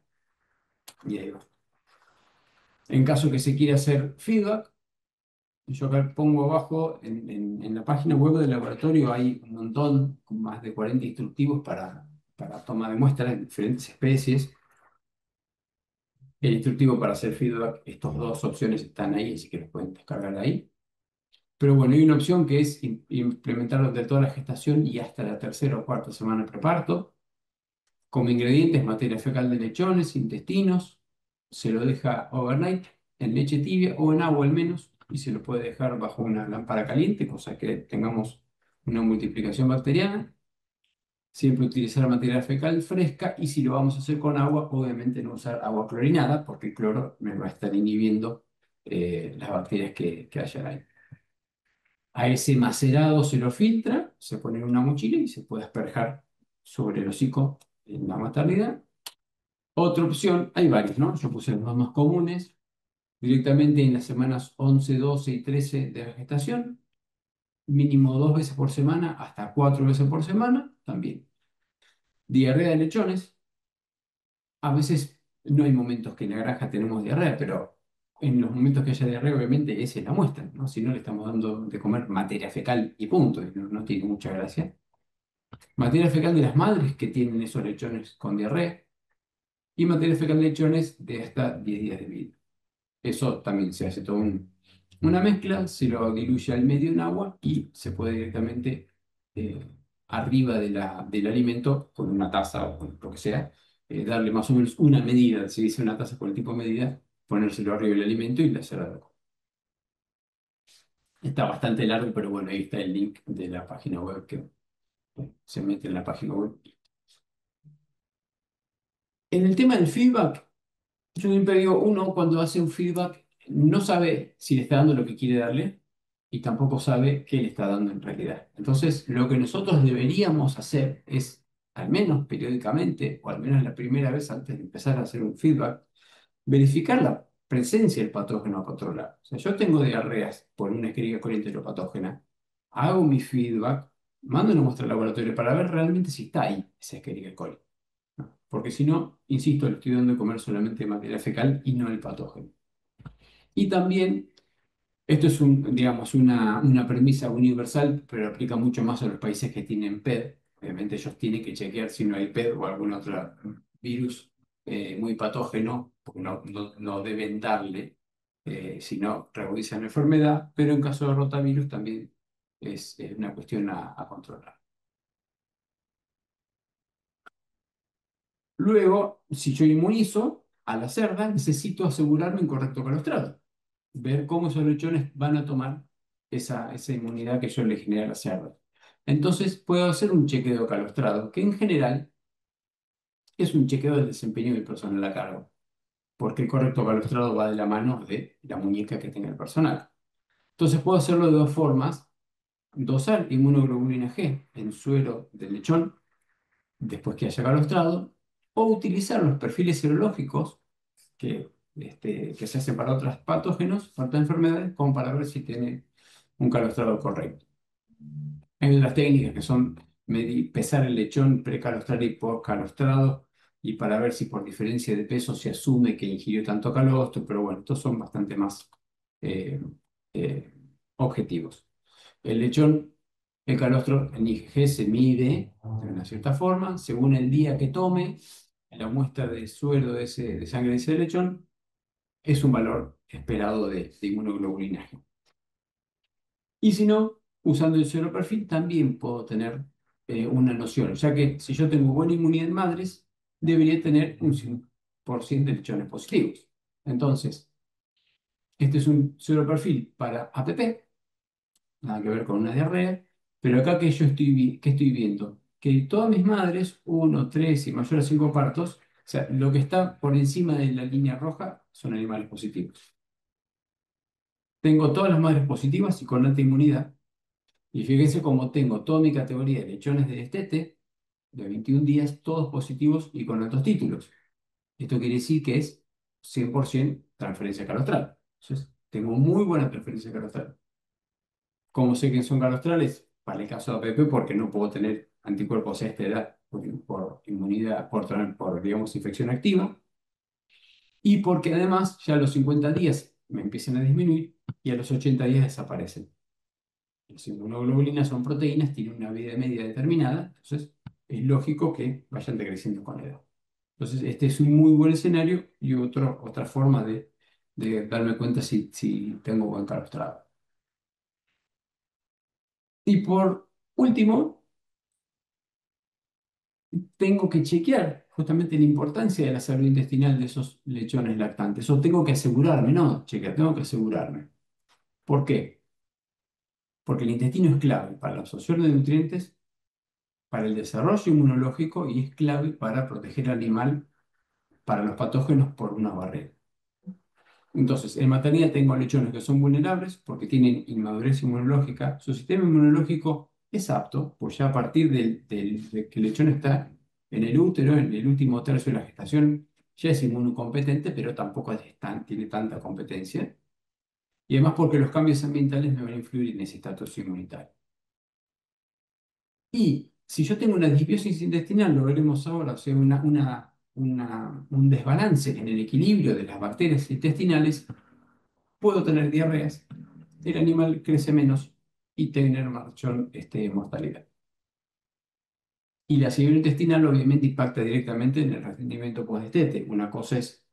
y ahí va. En caso que se quiera hacer feedback, yo acá pongo abajo en la página web del laboratorio hay un montón, con más de 40 instructivos para toma de muestras en diferentes especies. El instructivo para hacer feedback, estas dos opciones están ahí, así que los pueden descargar ahí. Pero bueno, hay una opción que es implementarlo de toda la gestación y hasta la tercera o cuarta semana de preparto. Como ingredientes, materia fecal de lechones, intestinos, se lo deja overnight en leche tibia o en agua al menos, y se lo puede dejar bajo una lámpara caliente, cosa que tengamos una multiplicación bacteriana. Siempre utilizar material fecal fresca y si lo vamos a hacer con agua, obviamente no usar agua clorinada porque el cloro me va a estar inhibiendo las bacterias que hayan ahí. A ese macerado se lo filtra, se pone en una mochila y se puede asperjar sobre el hocico en la maternidad. Otra opción, hay varias, ¿no? Yo puse los más comunes, directamente en las semanas 11, 12 y 13 de la gestación, mínimo 2 veces por semana, hasta 4 veces por semana, también. Diarrea de lechones, a veces no hay momentos que en la granja tenemos diarrea, pero en los momentos que haya diarrea, obviamente, esa es la muestra, ¿no? Si no, le estamos dando de comer materia fecal y punto, y no tiene mucha gracia. Materia fecal de las madres que tienen esos lechones con diarrea y materia fecal de lechones de hasta 10 días de vida. Eso también se hace una mezcla, se lo diluye al medio en agua y se puede directamente eh, arriba del alimento con una taza o con lo que sea, darle más o menos una medida, se dice una taza por el tipo de medida, ponérselo arriba del alimento y la cerrar. Está bastante largo, pero bueno, ahí está el link de la página web que se mete en la página web. En el tema del feedback, yo siempre digo, uno cuando hace un feedback no sabe si le está dando lo que quiere darle y tampoco sabe qué le está dando en realidad. Entonces, lo que nosotros deberíamos hacer es, al menos periódicamente, o al menos la primera vez antes de empezar a hacer un feedback, verificar la presencia del patógeno a controlar. O sea, yo tengo diarreas por una Escherichia coli enteropatógena, hago mi feedback, mando una muestra al laboratorio para ver realmente si está ahí esa Escherichia coli. Porque si no, insisto, le estoy dando de comer solamente material fecal y no el patógeno. Y también, esto es digamos, una premisa universal, pero aplica mucho más a los países que tienen PED. Obviamente ellos tienen que chequear si no hay PED o algún otro virus muy patógeno, porque no deben darle, si no reagudizan la enfermedad, pero en caso de rotavirus también es una cuestión a controlar. Luego, si yo inmunizo a la cerda, necesito asegurarme un correcto calostrado, ver cómo esos lechones van a tomar esa inmunidad que yo le genera a la cerda. Entonces, puedo hacer un chequeo calostrado, que en general es un chequeo del desempeño del personal a cargo, porque el correcto calostrado va de la mano de la muñeca que tenga el personal. Entonces, puedo hacerlo de dos formas: dosar inmunoglobulina G en suero del lechón después que haya calostrado, o utilizar los perfiles serológicos que se hacen para otros patógenos, para otras enfermedades, como para ver si tiene un calostrado correcto. Hay otras técnicas que son pesar el lechón precalostral y postcalostrado, y para ver si por diferencia de peso se asume que ingirió tanto calostro, pero bueno, estos son bastante más eh, eh, objetivos. El lechón, el calostro en IgG se mide de una cierta forma, según el día que tome, la muestra de suero de sangre de ese lechón es un valor esperado de inmunoglobulina G. Y si no, usando el suero perfil también puedo tener una noción, ya que si yo tengo buena inmunidad en madres, debería tener un 100% de lechones positivos. Entonces, este es un suero perfil para APP, nada que ver con una diarrea, pero acá que yo que estoy viendo, que todas mis madres, 1, 3 y mayor a 5 partos, o sea, lo que está por encima de la línea roja son animales positivos. Tengo todas las madres positivas y con alta inmunidad, y fíjense cómo tengo toda mi categoría de lechones de destete, de 21 días, todos positivos y con altos títulos. Esto quiere decir que es 100% transferencia calostral. Entonces, tengo muy buena transferencia calostral. ¿Cómo sé que son calostrales? Para el caso de APP, porque no puedo tener anticuerpos a esta edad por inmunidad, digamos, infección activa, y porque además ya a los 50 días me empiezan a disminuir y a los 80 días desaparecen. Las inmunoglobulinas son proteínas, tienen una vida media determinada, entonces es lógico que vayan decreciendo con la edad. Entonces, este es un muy buen escenario y otra forma de darme cuenta si tengo buen calostrado. Y por último, tengo que chequear justamente la importancia de la salud intestinal de esos lechones lactantes. O tengo que asegurarme, no, chequear, tengo que asegurarme. ¿Por qué? Porque el intestino es clave para la absorción de nutrientes, para el desarrollo inmunológico y es clave para proteger al animal para los patógenos por una barrera. Entonces, en maternidad tengo lechones que son vulnerables porque tienen inmadurez inmunológica. Su sistema inmunológico es apto, pues ya a partir de que el lechón está en el útero, en el último tercio de la gestación, ya es inmunocompetente, pero tampoco tiene tanta competencia. Y además porque los cambios ambientales me van a influir en ese estatus inmunitario. Y si yo tengo una disbiosis intestinal, lo veremos ahora, o sea, un desbalance en el equilibrio de las bacterias intestinales, puedo tener diarreas, el animal crece menos y tener mayor mortalidad. Y la acidez intestinal obviamente impacta directamente en el rendimiento post-destete. Una cosa es,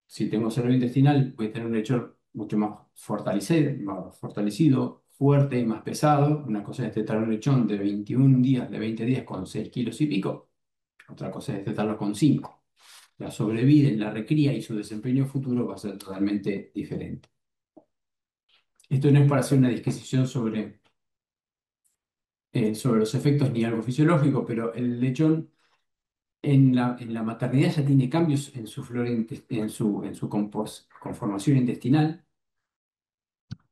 si tengo salud intestinal, voy a tener un lechón mucho más fortalecido, fuerte y más pesado. Una cosa es destetar un lechón de 21 días, de 20 días con 6 kilos y pico. Otra cosa es destetarlo con 5. La sobrevida en la recría y su desempeño futuro va a ser totalmente diferente. Esto no es para hacer una disquisición sobre los efectos ni algo fisiológico, pero el lechón en la maternidad ya tiene cambios en su flora, en su conformación intestinal,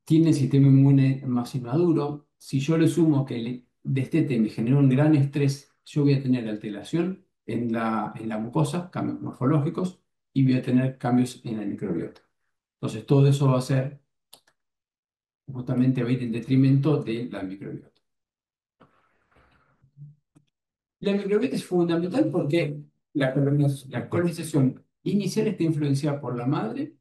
tiene el sistema inmune más inmaduro. Si yo le sumo que el destete me genera un gran estrés, yo voy a tener alteración en la mucosa, cambios morfológicos, y voy a tener cambios en la microbiota. Entonces, todo eso va a ser, justamente va a ir en detrimento de la microbiota. La microbiota es fundamental porque la colonización inicial está influenciada por la madre,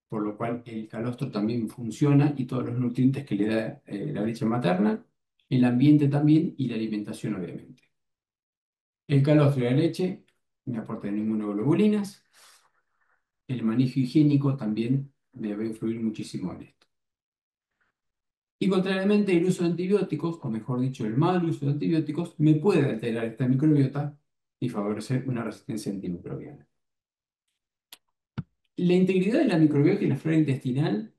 por lo cual el calostro también funciona y todos los nutrientes que le da la leche materna, el ambiente también y la alimentación obviamente. El calostro y la leche me aportan inmunoglobulinas, el manejo higiénico también me va a influir muchísimo en esto. Y contrariamente, el uso de antibióticos, o mejor dicho, el mal uso de antibióticos, me puede alterar esta microbiota y favorecer una resistencia antimicrobiana. La integridad de la microbiota y la flora intestinal,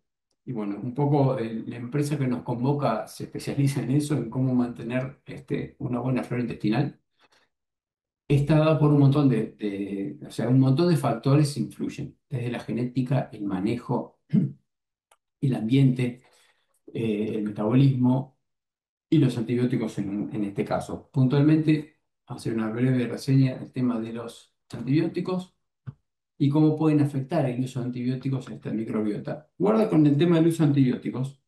y bueno, un poco la empresa que nos convoca se especializa en eso, en cómo mantener una buena flora intestinal, está dada por un montón o sea, un montón de factores influyen, desde la genética, el manejo, el ambiente, el metabolismo y los antibióticos en este caso. Puntualmente, hacer una breve reseña del tema de los antibióticos y cómo pueden afectar el uso de antibióticos a esta microbiota. Guarda con el tema del uso de antibióticos,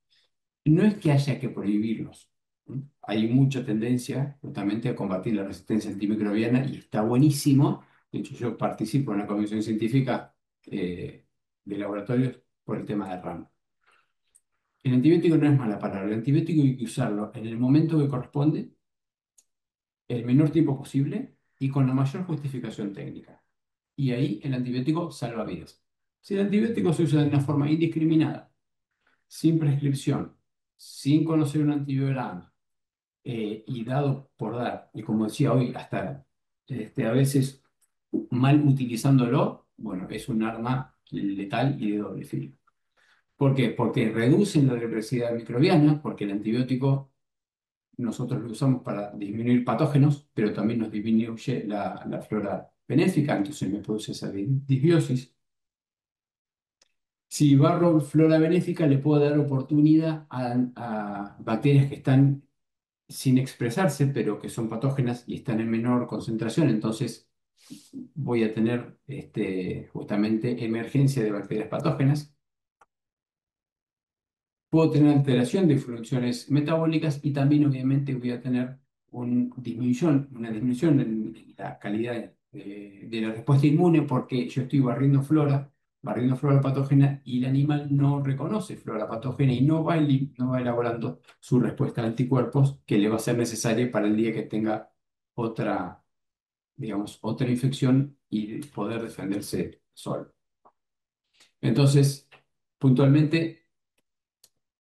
no es que haya que prohibirlos. Hay mucha tendencia justamente a combatir la resistencia antimicrobiana y está buenísimo. De hecho, yo participo en la comisión científica de laboratorios por el tema de RAM. El antibiótico no es mala palabra, el antibiótico hay que usarlo en el momento que corresponde, el menor tiempo posible y con la mayor justificación técnica. Y ahí el antibiótico salva vidas. Si el antibiótico se usa de una forma indiscriminada, sin prescripción, sin conocer un antibiograma y dado por dar, y como decía hoy, hasta a veces mal utilizándolo, bueno, es un arma letal y de doble filo. ¿Por qué? Porque reducen la diversidad microbiana, porque el antibiótico nosotros lo usamos para disminuir patógenos, pero también nos disminuye la flora benéfica, entonces me produce esa disbiosis. Si barro flora benéfica, le puedo dar oportunidad a bacterias que están sin expresarse, pero que son patógenas y están en menor concentración, entonces voy a tener justamente emergencia de bacterias patógenas. Puedo tener alteración de funciones metabólicas y también obviamente voy a tener una disminución en la calidad de la respuesta inmune porque yo estoy barriendo flora patógena y el animal no reconoce flora patógena y no va elaborando su respuesta a anticuerpos que le va a ser necesaria para el día que tenga otra, digamos, otra infección y poder defenderse solo. Entonces, puntualmente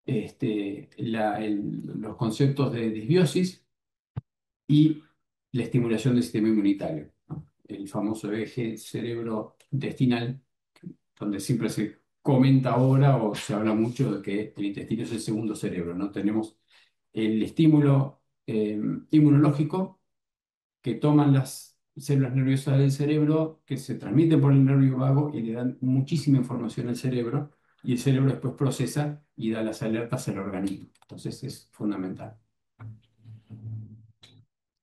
los conceptos de disbiosis y la estimulación del sistema inmunitario, ¿no? El famoso eje cerebro-intestinal, donde siempre se comenta ahora o se habla mucho de que el intestino es el segundo cerebro, ¿no? Tenemos el estímulo eh, inmunológico que toman las células nerviosas del cerebro, que se transmiten por el nervio vago y le dan muchísima información al cerebro, y el cerebro después procesa y da las alertas al organismo. Entonces es fundamental.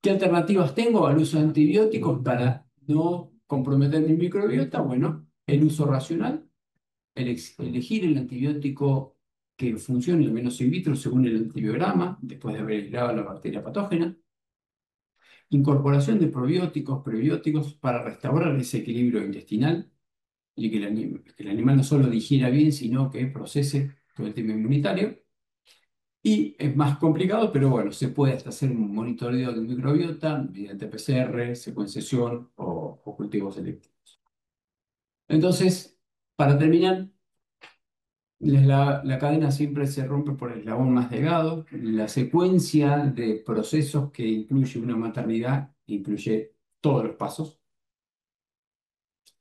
¿Qué alternativas tengo al uso de antibióticos para no comprometer mi microbiota? Bueno, el uso racional, elegir el antibiótico que funcione, al menos in vitro, según el antibiograma, después de haber aislado la bacteria patógena. Incorporación de probióticos, prebióticos para restaurar ese equilibrio intestinal y que que el animal no solo digiera bien, sino que procese todo el tema inmunitario. Y es más complicado, pero bueno, se puede hasta hacer un monitoreo de microbiota mediante PCR, secuenciación o cultivos selectivos. Entonces, para terminar, la cadena siempre se rompe por el eslabón más delgado. La secuencia de procesos que incluye una maternidad incluye todos los pasos.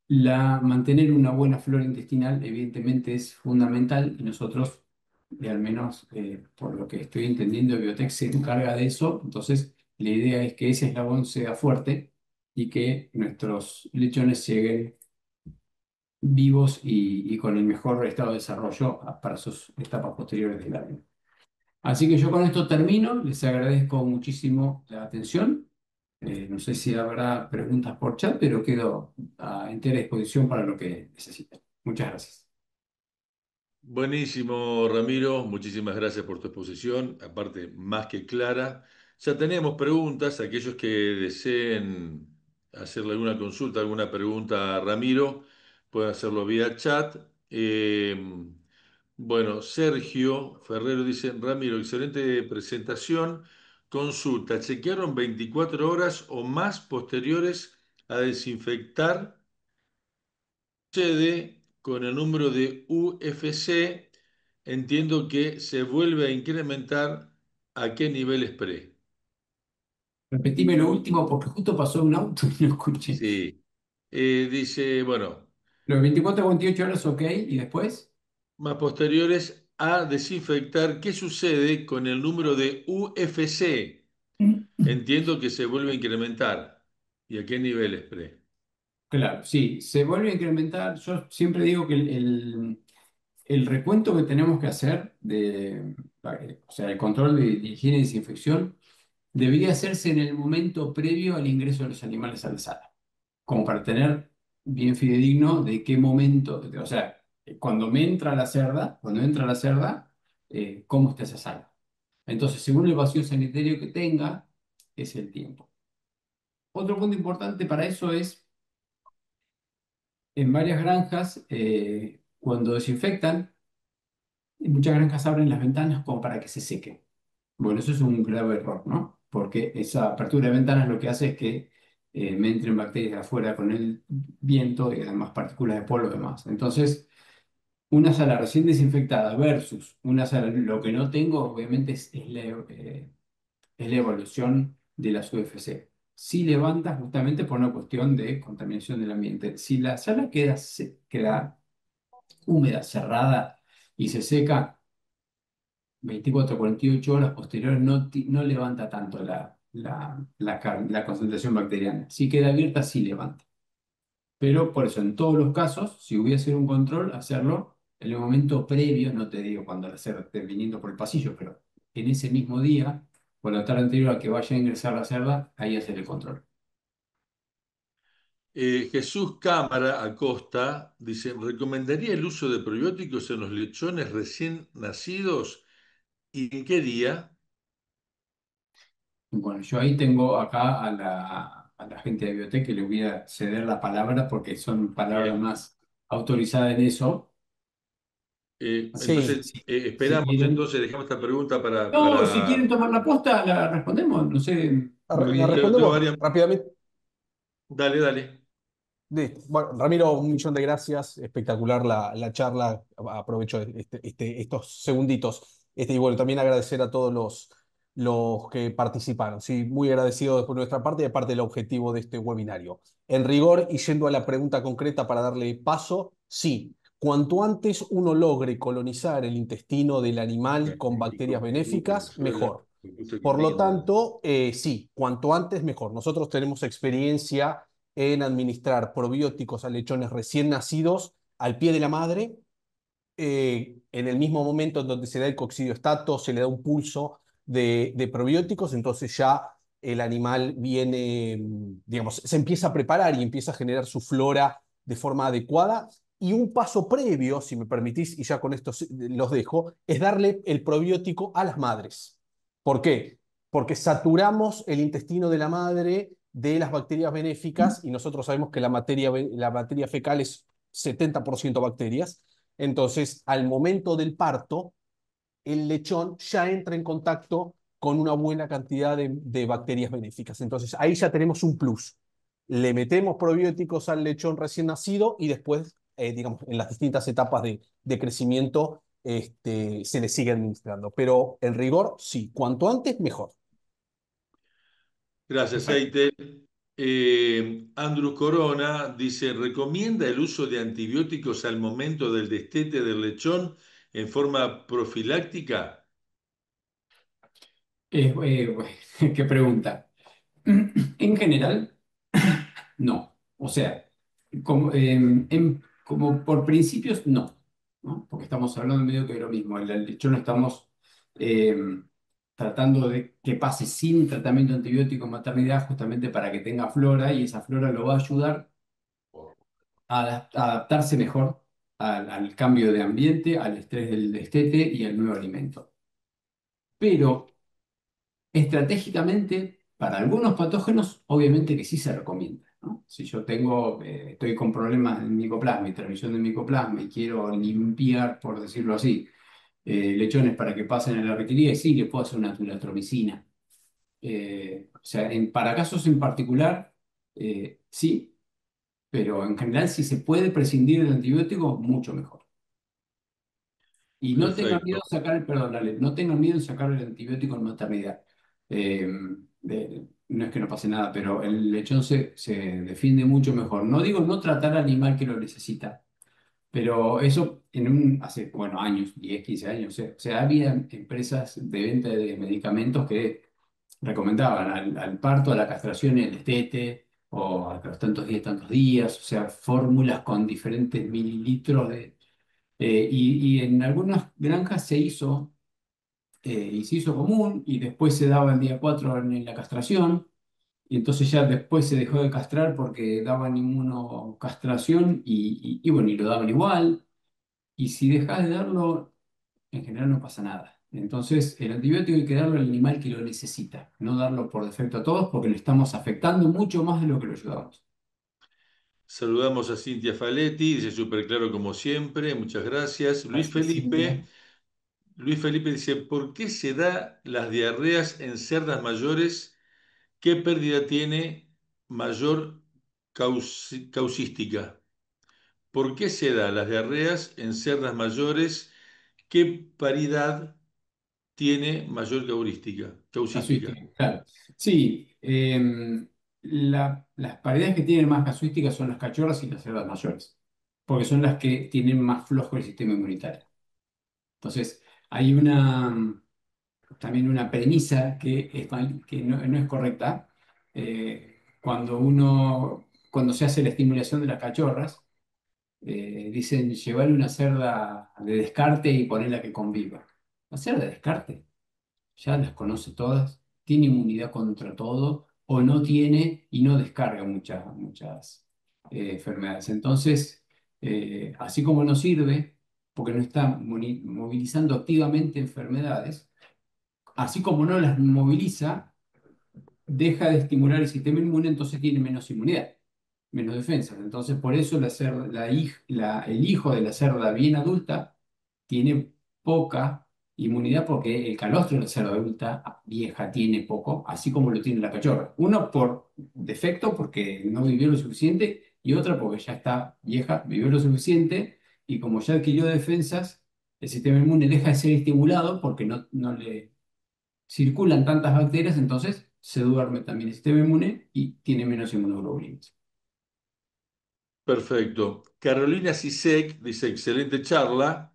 Mantener una buena flora intestinal evidentemente es fundamental y nosotros, al menos por lo que estoy entendiendo, Biotech se encarga de eso. Entonces, la idea es que ese eslabón sea fuerte y que nuestros lechones lleguen vivos y con el mejor estado de desarrollo para sus etapas posteriores de la vida. Así que yo con esto termino, les agradezco muchísimo la atención. No sé si habrá preguntas por chat, pero quedo a entera disposición para lo que necesiten. Muchas gracias. Buenísimo, Ramiro. Muchísimas gracias por tu exposición, aparte más que clara. Ya tenemos preguntas. Aquellos que deseen hacerle alguna consulta, alguna pregunta a Ramiro, pueden hacerlo vía chat. Bueno, Sergio Ferrero dice, Ramiro, excelente presentación. Consulta, ¿chequearon 24 horas o más posteriores a desinfectar? Sucede con el número de UFC, entiendo que se vuelve a incrementar a qué nivel pre. Repetime lo último porque justo pasó un auto y no escuché. Sí. Dice, bueno, Los 24 a 48 horas, ok, y después. más posteriores a desinfectar, ¿qué sucede con el número de UFC? Entiendo que se vuelve a incrementar. ¿Y a qué nivel pre? Claro, sí, se vuelve a incrementar. Yo siempre digo que el recuento que tenemos que hacer o sea, el control de higiene y desinfección debería hacerse en el momento previo al ingreso de los animales a la sala, como para tener bien fidedigno de qué momento, o sea, cuando entra la cerda, cómo está esa sala. Entonces, según el vacío sanitario que tenga, es el tiempo. Otro punto importante para eso es, en varias granjas, cuando desinfectan, muchas granjas abren las ventanas como para que se seque. Bueno, eso es un grave error, ¿no? Porque esa apertura de ventanas lo que hace es que me entren bacterias de afuera con el viento y además partículas de polvo y demás. Entonces, una sala recién desinfectada versus una sala, lo que no tengo, obviamente, es la evolución de las UFC. Si levanta justamente por una cuestión de contaminación del ambiente. Si la sala queda húmeda, cerrada y se seca, 24 a 48 horas posteriores no levanta tanto la concentración bacteriana. Si queda abierta, sí levanta. Pero por eso, en todos los casos, si hubiese un control, hacerlo en el momento previo, no te digo cuando la cerda esté viniendo por el pasillo, pero en ese mismo día, o la tarde anterior a que vaya a ingresar la cerda, ahí hacer el control. Jesús Cámara Acosta dice, ¿recomendaría el uso de probióticos en los lechones recién nacidos? ¿Y en qué día? Bueno, yo ahí tengo acá a la gente de Biotech que le voy a ceder la palabra porque son palabras Bien. más autorizadas en eso. Así que Sí, Entonces, si esperamos quieren. entonces, dejamos esta pregunta No, si quieren tomar la posta, la respondemos. No sé, me voy la ahí. tengo respondemos varias. rápidamente. Dale, dale. Listo. Bueno, Ramiro, un millón de gracias. Espectacular la charla. Aprovecho estos segunditos. Y bueno, también agradecer a todos los que participaron. Sí, muy agradecido por nuestra parte y de parte del objetivo de este webinario. En rigor, y yendo a la pregunta concreta para darle paso, sí, cuanto antes uno logre colonizar el intestino del animal con bacterias benéficas, mejor. Por lo tanto, sí, cuanto antes mejor. Nosotros tenemos experiencia en administrar probióticos a lechones recién nacidos al pie de la madre, en el mismo momento en donde se da el coccidiostato, se le da un pulso de probióticos, entonces ya el animal viene, digamos, se empieza a preparar y empieza a generar su flora de forma adecuada. Y un paso previo, si me permitís, y ya con esto los dejo, es darle el probiótico a las madres. ¿Por qué? Porque saturamos el intestino de la madre de las bacterias benéficas y nosotros sabemos que la materia fecal es 70% bacterias. Entonces, al momento del parto, el lechón ya entra en contacto con una buena cantidad de bacterias benéficas. Entonces, ahí ya tenemos un plus. Le metemos probióticos al lechón recién nacido y después, digamos, en las distintas etapas de crecimiento, se le sigue administrando. Pero en rigor, sí, cuanto antes, mejor. Gracias, Perfecto. Eite. Andrew Corona dice, ¿recomienda el uso de antibióticos al momento del destete del lechón en forma profiláctica? Bueno, qué pregunta. En general, no. O sea, como por principios, no, ¿no? Porque estamos hablando medio que de lo mismo. El lechón estamos eh, tratando de que pase sin tratamiento antibiótico en maternidad justamente para que tenga flora y esa flora lo va a ayudar a adaptarse mejor al cambio de ambiente, al estrés del destete y al nuevo alimento. Pero estratégicamente, para algunos patógenos, obviamente que sí se recomienda, ¿no? Si yo estoy con problemas en micoplasma y transmisión de micoplasma y quiero limpiar, por decirlo así, lechones para que pasen a la retirida, y sí, le puedo hacer una tulartromicina. O sea, para casos en particular, sí, pero en general, si se puede prescindir del antibiótico, mucho mejor. Y no tengan miedo Perfecto. en sacar perdón, Ale, no tengan miedo en sacar el antibiótico en maternidad. Eh, no es que no pase nada, pero el lechón se defiende mucho mejor. No digo no tratar al animal que lo necesita, pero eso hace, bueno, años, 10 15 años, o sea, había empresas de venta de medicamentos que recomendaban al parto, a la castración y al destete, o a los tantos días, o sea, fórmulas con diferentes mililitros y en algunas granjas y se hizo común, y después se daba el día 4 en la castración, y entonces ya después se dejó de castrar porque daban inmunocastración y bueno, y lo daban igual, y si dejas de darlo, en general no pasa nada. Entonces, el antibiótico hay que darlo al animal que lo necesita, no darlo por defecto a todos porque le estamos afectando mucho más de lo que lo ayudamos. Saludamos a Cintia Faletti, dice súper claro como siempre, muchas gracias. Gracias, Cintia. Luis Felipe dice, ¿por qué se da las diarreas en cerdas mayores? ¿Qué pérdida tiene mayor causística? ¿Por qué se da las diarreas en cerdas mayores? ¿Qué paridad tiene mayor causística? Casuística, claro. Sí, las paredes que tienen más casuística son las cachorras y las cerdas mayores, porque son las que tienen más flojo el sistema inmunitario. Entonces, hay también una premisa que no es correcta. Cuando se hace la estimulación de las cachorras, dicen llevarle una cerda de descarte y ponerla que conviva. La cerda de descarte ya las conoce todas, tiene inmunidad contra todo o no tiene y no descarga muchas enfermedades. Entonces, así como no sirve, porque no está movilizando activamente enfermedades, así como no las moviliza, deja de estimular el sistema inmune, entonces tiene menos inmunidad, menos defensas. Entonces, por eso el hijo de la cerda bien adulta tiene poca inmunidad porque el calostro de la cerda adulta vieja tiene poco, así como lo tiene la cachorra. Uno por defecto, porque no vivió lo suficiente, y otra porque ya está vieja, vivió lo suficiente, y como ya adquirió defensas, el sistema inmune deja de ser estimulado porque no le circulan tantas bacterias, entonces se duerme también el sistema inmune y tiene menos inmunoglobulinas. Perfecto. Carolina Sisek dice, excelente charla.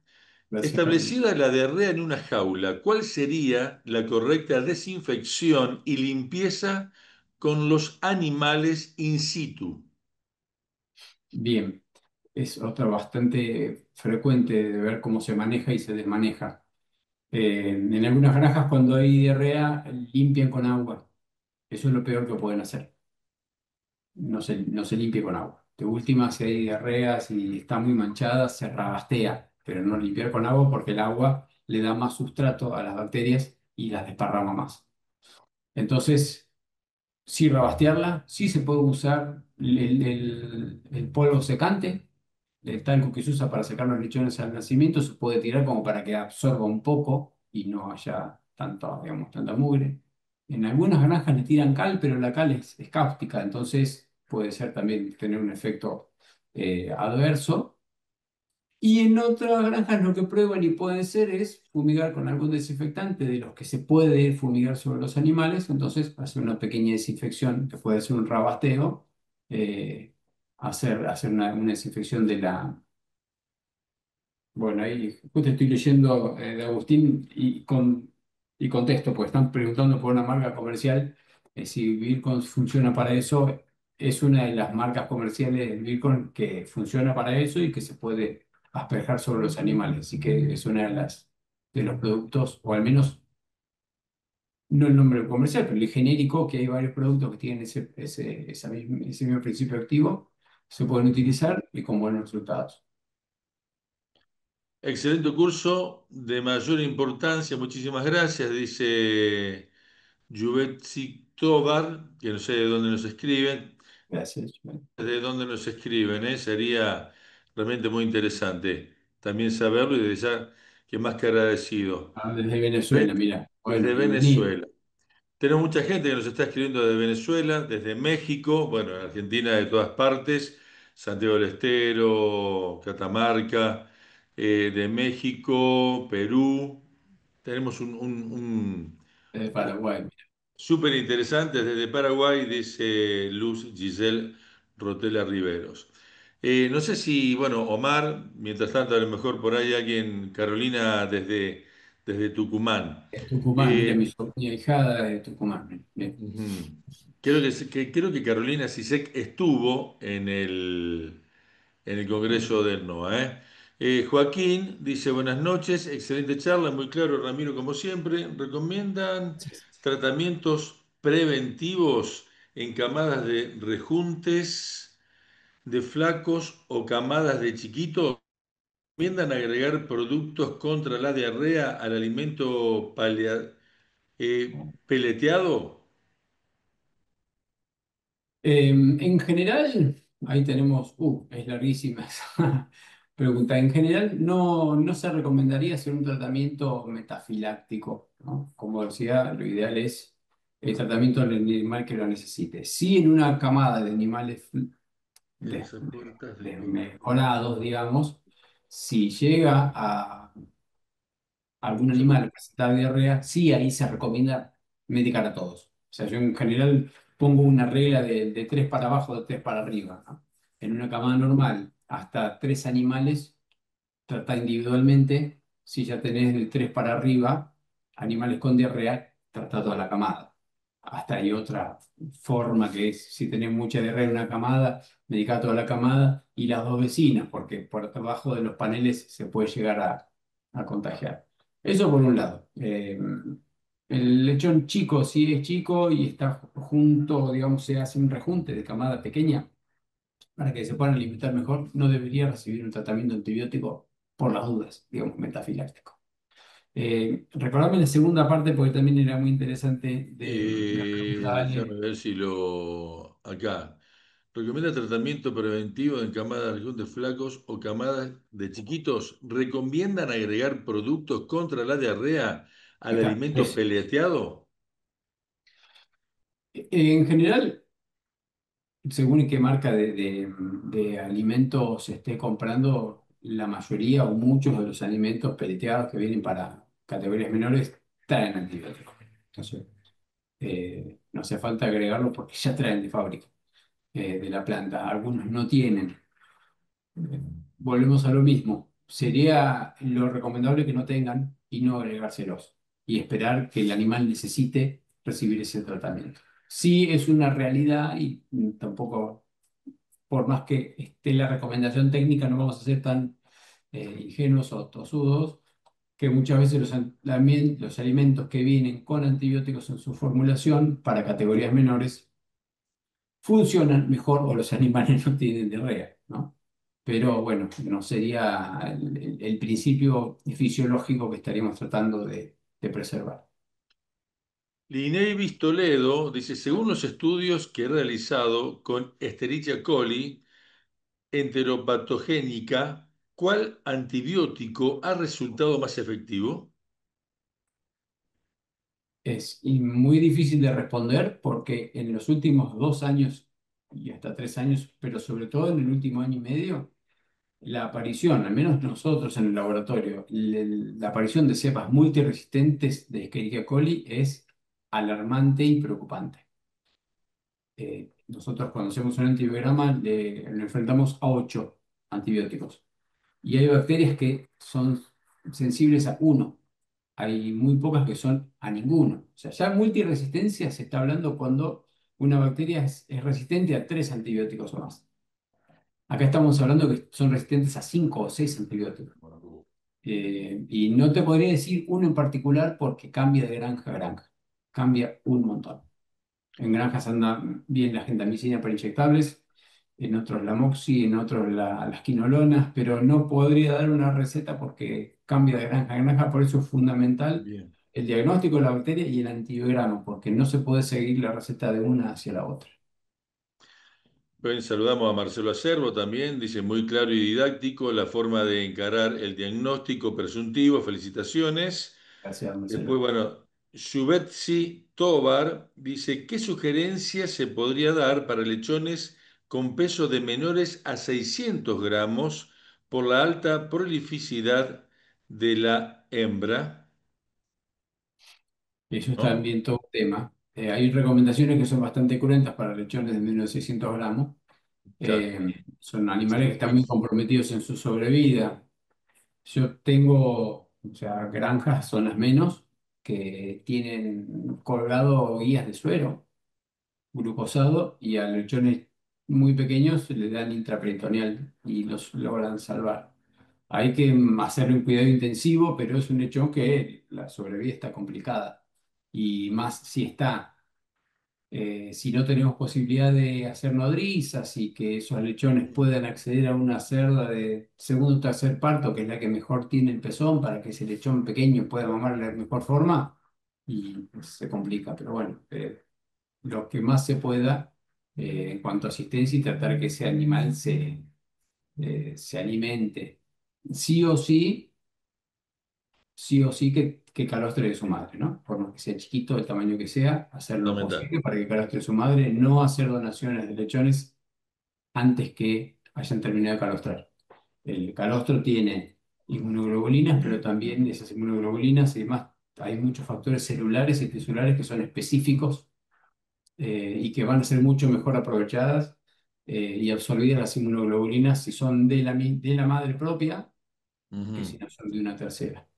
Gracias, Carlos. Establecida la diarrea en una jaula, ¿cuál sería la correcta desinfección y limpieza con los animales in situ? Bien, es otra bastante frecuente de ver cómo se maneja y se desmaneja. En algunas granjas cuando hay diarrea limpian con agua. Eso es lo peor que pueden hacer. No se limpie con agua. De última, si hay diarrea, si está muy manchada, se rabastea, pero no limpiar con agua porque el agua le da más sustrato a las bacterias y las desparrama más. Entonces, sí rebastearla, sí se puede usar el polvo secante, el talco que se usa para secar los lechones al nacimiento, se puede tirar como para que absorba un poco y no haya tanto, digamos, tanta mugre. En algunas granjas le tiran cal, pero la cal es cáustica, entonces puede ser también tener un efecto adverso. Y en otras granjas lo que prueban y pueden ser es fumigar con algún desinfectante de los que se puede fumigar sobre los animales, entonces hacer una pequeña desinfección, que puede ser un rabasteo, eh, hacer una desinfección de la... Bueno, ahí justo estoy leyendo de Agustín y contesto, pues están preguntando por una marca comercial, si Vircon funciona para eso. Es una de las marcas comerciales de Vircon que funciona para eso y que se puede asperjar sobre los animales. Así que es una de los productos, o al menos no el nombre comercial, pero el genérico, que hay varios productos que tienen ese mismo principio activo, se pueden utilizar y con buenos resultados. Excelente curso, de mayor importancia, muchísimas gracias, dice Juvetsi Tobar, que no sé de dónde nos escriben, Gracias. de dónde nos escriben, ¿eh? Sería realmente muy interesante también saberlo y desde ya que más que agradecido. Desde Venezuela, Ve- mira. Bueno, Desde bienvenido. Venezuela. Tenemos mucha gente que nos está escribiendo desde Venezuela, desde México, bueno, en Argentina de todas partes, Santiago del Estero, Catamarca, de México, Perú. Tenemos Desde Paraguay, mira. súper interesante desde Paraguay, dice Luz Giselle Rotela Riveros. No sé si, bueno, Omar, mientras tanto, a lo mejor por ahí alguien, Carolina, desde Tucumán. Es Tucumán, mira, mi Eh, sobrina hijada de Tucumán. Bien. Ujú. Creo que Carolina Sisek estuvo en el Congreso del NOA, ¿eh? Joaquín dice, buenas noches, excelente charla, muy claro, Ramiro, como siempre. ¿Recomiendan tratamientos preventivos en camadas de rejuntes, de flacos o camadas de chiquitos? ¿Recomiendan agregar productos contra la diarrea al alimento peleteado? En general, ahí tenemos, es larguísima esa pregunta. En general, no se recomendaría hacer un tratamiento metafiláctico, ¿no? Como decía, lo ideal es el tratamiento del animal que lo necesite. Si en una camada de animales Esas puertas de desmejorados, digamos, si llega a algún se animal presenta diarrea, sí, ahí se recomienda medicar a todos. O sea, yo en general pongo una regla de tres para abajo, de tres para arriba, ¿no? En una camada normal, hasta tres animales, trata individualmente. Si ya tenés de tres para arriba, animales con diarrea, trata toda la camada. Hasta hay otra forma que es, si tenés mucha diarrea en una camada, medica toda la camada y las dos vecinas, porque por debajo de los paneles se puede llegar a contagiar. Eso por un lado. El lechón chico, si es chico y está junto, digamos, se hace un rejunte de camada pequeña para que se puedan alimentar mejor, no debería recibir un tratamiento antibiótico por las dudas, digamos, metafiláctico. Recordame la segunda parte porque también era muy interesante de la pregunta, Déjame Ale. ver si lo... Acá. ¿Recomienda tratamiento preventivo en camadas de flacos o camadas de chiquitos? ¿Recomiendan agregar productos contra la diarrea Ahí al está. alimento peleteado? En general, según en qué marca de alimentos se esté comprando, la mayoría o muchos de los alimentos peleteados que vienen para categorías menores traen antibióticos. Entonces, no hace falta agregarlo porque ya traen de fábrica, de la planta. Algunos no tienen. Volvemos a lo mismo. sería lo recomendable que no tengan y no agregárselos y esperar que el animal necesite recibir ese tratamiento. Sí es una realidad y tampoco, por más que esté la recomendación técnica, no vamos a ser tan ingenuos o tosudos, que muchas veces los alimentos que vienen con antibióticos en su formulación para categorías menores funcionan mejor o los animales no tienen diarrea, ¿no? Pero bueno, no sería el principio fisiológico que estaríamos tratando de preservar. Linevis Toledo dice, según los estudios que he realizado con Escherichia coli enteropatogénica, ¿cuál antibiótico ha resultado más efectivo? Es muy difícil de responder porque en los últimos 2 años y hasta 3 años, pero sobre todo en el último año y medio, la aparición, al menos nosotros en el laboratorio, la aparición de cepas multiresistentes de Escherichia coli es alarmante y preocupante. Nosotros cuando hacemos un antibiograma lo enfrentamos a 8 antibióticos y hay bacterias que son sensibles a uno, hay muy pocas que son a ninguno. O sea, ya multiresistencia se está hablando cuando una bacteria es resistente a 3 antibióticos o más. Acá estamos hablando que son resistentes a 5 o 6 antibióticos. Y no te podría decir uno en particular porque cambia de granja a granja. Cambia un montón. En granjas anda bien la gentamicina para inyectables, en otros la moxi, en otros las quinolonas, pero no podría dar una receta porque cambia de granja a granja. Por eso es fundamental Bien. el diagnóstico de la bacteria y el antibiograma, porque no se puede seguir la receta de una hacia la otra. Bien, saludamos a Marcelo Acerbo también, dice muy claro y didáctico la forma de encarar el diagnóstico presuntivo, felicitaciones. Gracias, Después, Marcelo. bueno, Shubetsi Tobar dice, ¿qué sugerencias se podría dar para lechones con peso de menores a 600 gramos por la alta prolificidad de la hembra? Eso es ¿No? también todo un tema. Hay recomendaciones que son bastante cruentas para lechones de menos de 600 gramos. Claro. Son animales que están muy comprometidos en su sobrevida. Yo tengo, o sea, granjas, zonas menos, que tienen colgado guías de suero glucosado y a lechones muy pequeños le dan intraperitoneal y los logran salvar. Hay que hacerle un cuidado intensivo, pero es un hecho que la sobrevida está complicada. Y más si no tenemos posibilidad de hacer nodrizas y que esos lechones puedan acceder a una cerda de segundo o tercer parto, que es la que mejor tiene el pezón, para que ese lechón pequeño pueda mamar de la mejor forma, y pues, se complica. Pero bueno, lo que más se pueda en cuanto a asistencia y tratar que ese animal se alimente. Sí o sí, sí o sí que calostre de su madre, ¿no? Por más que sea chiquito, del tamaño que sea, hacer lo Fundamental. posible para que calostre de su madre, no hacer donaciones de lechones antes que hayan terminado de calostrar. El calostro tiene inmunoglobulinas, pero también esas inmunoglobulinas y demás, hay muchos factores celulares y tisulares que son específicos y que van a ser mucho mejor aprovechadas y absorbidas las inmunoglobulinas si son de la madre propia que si Ujú. no son de una tercera.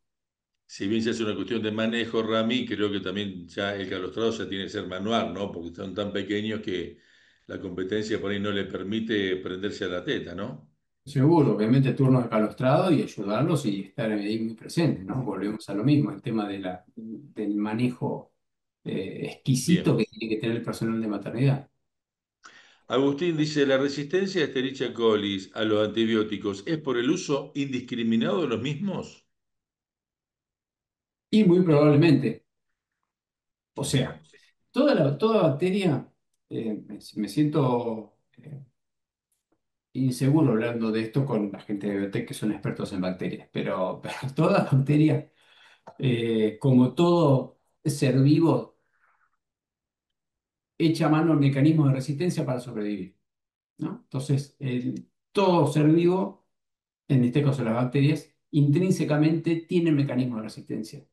Si bien se hace una cuestión de manejo, Rami, creo que también ya el calostrado ya tiene que ser manual, ¿no? Porque son tan pequeños que la competencia por ahí no le permite prenderse a la teta, ¿no? Seguro, obviamente turnos de calostrado y ayudarlos y estar ahí muy presentes, ¿no? Volvemos a lo mismo, el tema del manejo exquisito Bien. que tiene que tener el personal de maternidad. Agustín dice, la resistencia a Escherichia coli a los antibióticos es por el uso indiscriminado de los mismos. Y muy probablemente, o Bien. sea, toda bacteria, me siento inseguro hablando de esto con la gente de biotech que son expertos en bacterias, pero toda bacteria, como todo ser vivo, echa mano al mecanismo de resistencia para sobrevivir, ¿no? Entonces, todo ser vivo, en este caso las bacterias, intrínsecamente tienen mecanismos de resistencia,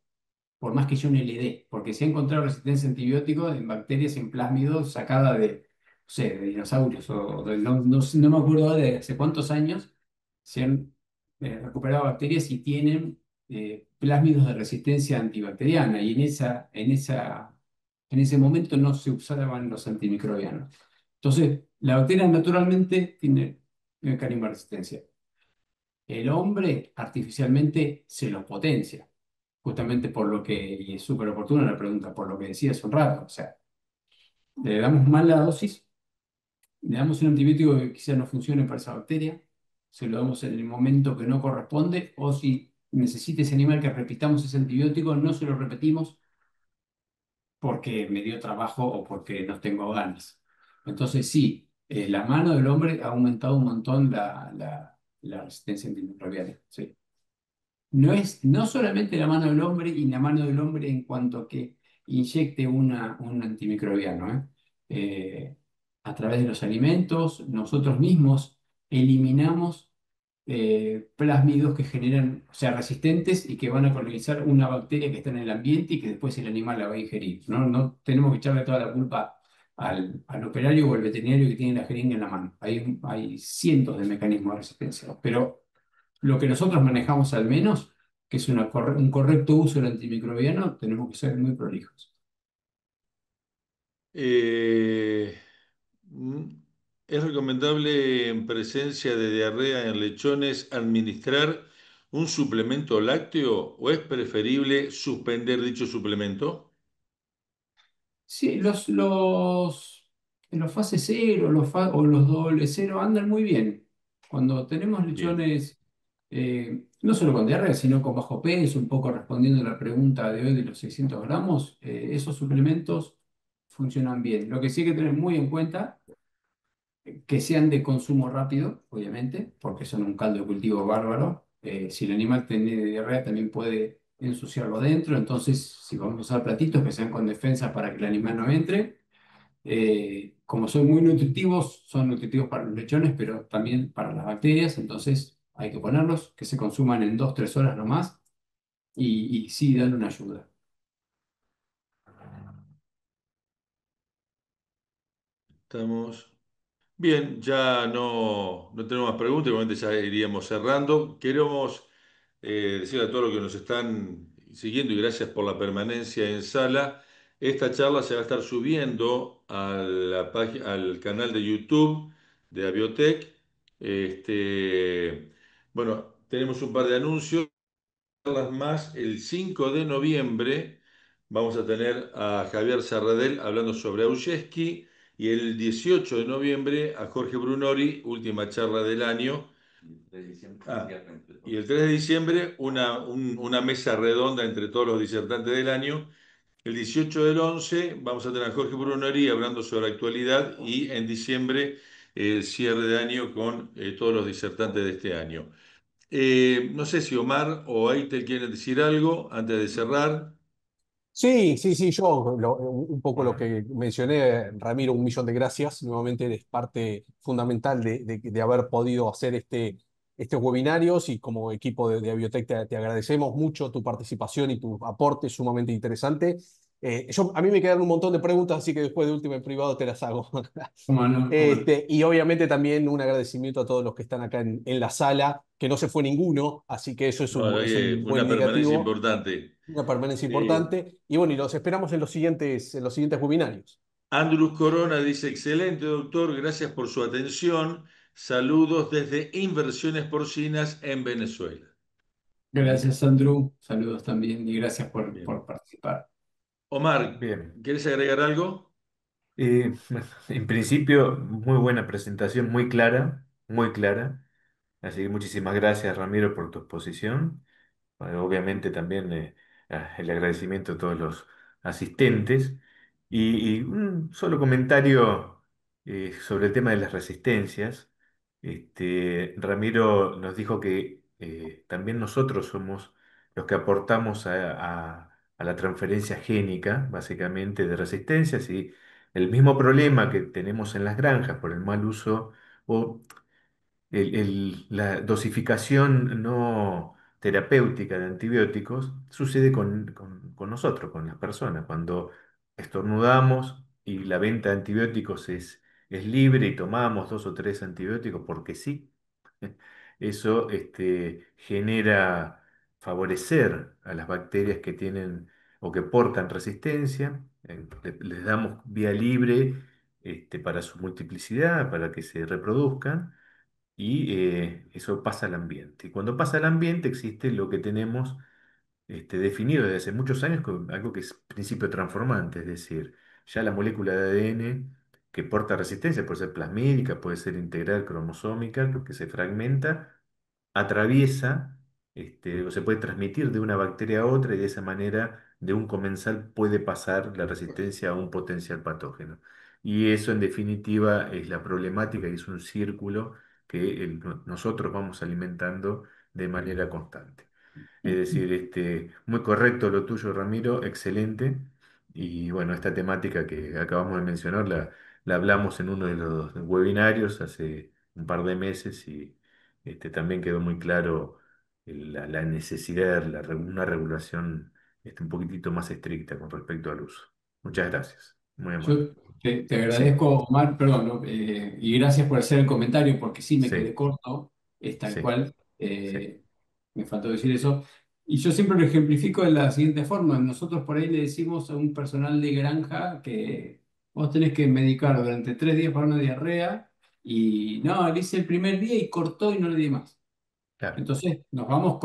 por más que yo no le dé, porque se ha encontrado resistencia a antibióticos en bacterias en plásmidos sacada de, no sé, de dinosaurios, no me acuerdo de hace cuántos años, se han recuperado bacterias y tienen plásmidos de resistencia antibacteriana y en ese momento no se usaban los antimicrobianos. Entonces, la bacteria naturalmente tiene mecanismo de resistencia. El hombre artificialmente se los potencia, justamente por lo que, y es súper oportuna la pregunta, por lo que decía hace un rato, o sea, le damos mal la dosis, le damos un antibiótico que quizás no funcione para esa bacteria, se lo damos en el momento que no corresponde, o si necesita ese animal que repitamos ese antibiótico, no se lo repetimos porque me dio trabajo o porque no tengo ganas. Entonces sí, la mano del hombre ha aumentado un montón la resistencia antimicrobiana. Sí. No solamente la mano del hombre y la mano del hombre en cuanto a que inyecte un antimicrobiano, ¿eh? Eh, a través de los alimentos, nosotros mismos eliminamos plásmidos que generan, o sea, resistentes y que van a colonizar una bacteria que está en el ambiente y que después el animal la va a ingerir. No, no tenemos que echarle toda la culpa al operario o al veterinario que tiene la jeringa en la mano. Hay cientos de mecanismos de resistencia, pero lo que nosotros manejamos al menos, que es un correcto uso del antimicrobiano, tenemos que ser muy prolijos. Eh, mm, ¿Es recomendable en presencia de diarrea en lechones administrar un suplemento lácteo o es preferible suspender dicho suplemento? Sí, los fase cero o los doble cero andan muy bien. Cuando tenemos Bien. lechones, no solo con diarrea, sino con bajo peso, un poco respondiendo a la pregunta de hoy de los 600 gramos, esos suplementos funcionan bien. Lo que sí hay que tener muy en cuenta que sean de consumo rápido, obviamente, porque son un caldo de cultivo bárbaro. Si el animal tiene diarrea, también puede ensuciarlo dentro. Entonces, si vamos a usar platitos que sean con defensa para que el animal no entre. Como son muy nutritivos, son nutritivos para los lechones, pero también para las bacterias. Entonces, hay que ponerlos, que se consuman en 2, 3 horas nomás. Y sí, dan una ayuda. Estamos. Bien, ya no tenemos más preguntas, igualmente ya iríamos cerrando. Queremos decirle a todos los que nos están siguiendo y gracias por la permanencia en sala. Esta charla se va a estar subiendo a al canal de YouTube de Abiotech. Bueno, tenemos un par de anuncios más. El 5 de noviembre vamos a tener a Javier Sarradel hablando sobre Augeski y el 18 de noviembre a Jorge Brunori, última charla del año. Ah, y el 3 de diciembre una mesa redonda entre todos los disertantes del año. El 18 del 11 vamos a tener a Jorge Brunori hablando sobre actualidad y en diciembre el cierre de año con todos los disertantes de este año. No sé si Omar o Eitel quieren decir algo antes de cerrar. Sí, sí, sí, un poco lo que mencioné, Ramiro, un millón de gracias. Nuevamente eres parte fundamental de haber podido hacer estos webinarios y como equipo de Abiotech te agradecemos mucho tu participación y tu aporte sumamente interesante. A mí me quedan un montón de preguntas, así que después de último en privado te las hago. ¿Cómo no? ¿Cómo no? Y obviamente también un agradecimiento a todos los que están acá en la sala, que no se fue ninguno, así que eso No, la verdad es que un buen una permanencia indicativo, importante. una permanencia Eh, importante. Y bueno, y los esperamos en los siguientes webinarios. Andrus Corona dice, excelente doctor, gracias por su atención. Saludos desde Inversiones Porcinas en Venezuela. Gracias, Andrew. Saludos también y gracias Bien. por participar. Omar, Bien. ¿quieres agregar algo? Eh, en principio, muy buena presentación, muy clara, muy clara. Así que muchísimas gracias, Ramiro, por tu exposición. Obviamente también el agradecimiento a todos los asistentes. Y un solo comentario sobre el tema de las resistencias. Ramiro nos dijo que también nosotros somos los que aportamos a la transferencia génica, básicamente, de resistencias y el mismo problema que tenemos en las granjas por el mal uso o la dosificación no terapéutica de antibióticos sucede con nosotros, con las personas. Cuando estornudamos y la venta de antibióticos es libre y tomamos 2 o 3 antibióticos porque sí, eso genera favorecer a las bacterias que tienen o que portan resistencia. Les damos vía libre para su multiplicidad, para que se reproduzcan, y eso pasa al ambiente. Y cuando pasa al ambiente existe lo que tenemos definido desde hace muchos años como algo que es principio transformante, es decir, ya la molécula de ADN que porta resistencia, puede ser plasmídica, puede ser integral cromosómica, lo que se fragmenta, atraviesa, o se puede transmitir de una bacteria a otra y de esa manera de un comensal puede pasar la resistencia a un potencial patógeno. Y eso en definitiva es la problemática y es un círculo que nosotros vamos alimentando de manera constante. Es decir, muy correcto lo tuyo, Ramiro, excelente. Y bueno, esta temática que acabamos de mencionar la hablamos en uno de los webinarios hace un par de meses y también quedó muy claro la necesidad de una regulación un poquitito más estricta con respecto al uso. Muchas gracias. Muy amable. Yo te Sí, agradezco, Omar, perdón, ¿no? Y gracias por hacer el comentario, porque sí me quedé sí, corto, es tal sí, cual, sí, me faltó decir eso. Y yo siempre lo ejemplifico de la siguiente forma. Nosotros por ahí le decimos a un personal de granja que vos tenés que medicar durante 3 días para una diarrea, y no, le hice el primer día y cortó y no le di más. claro, Entonces nos vamos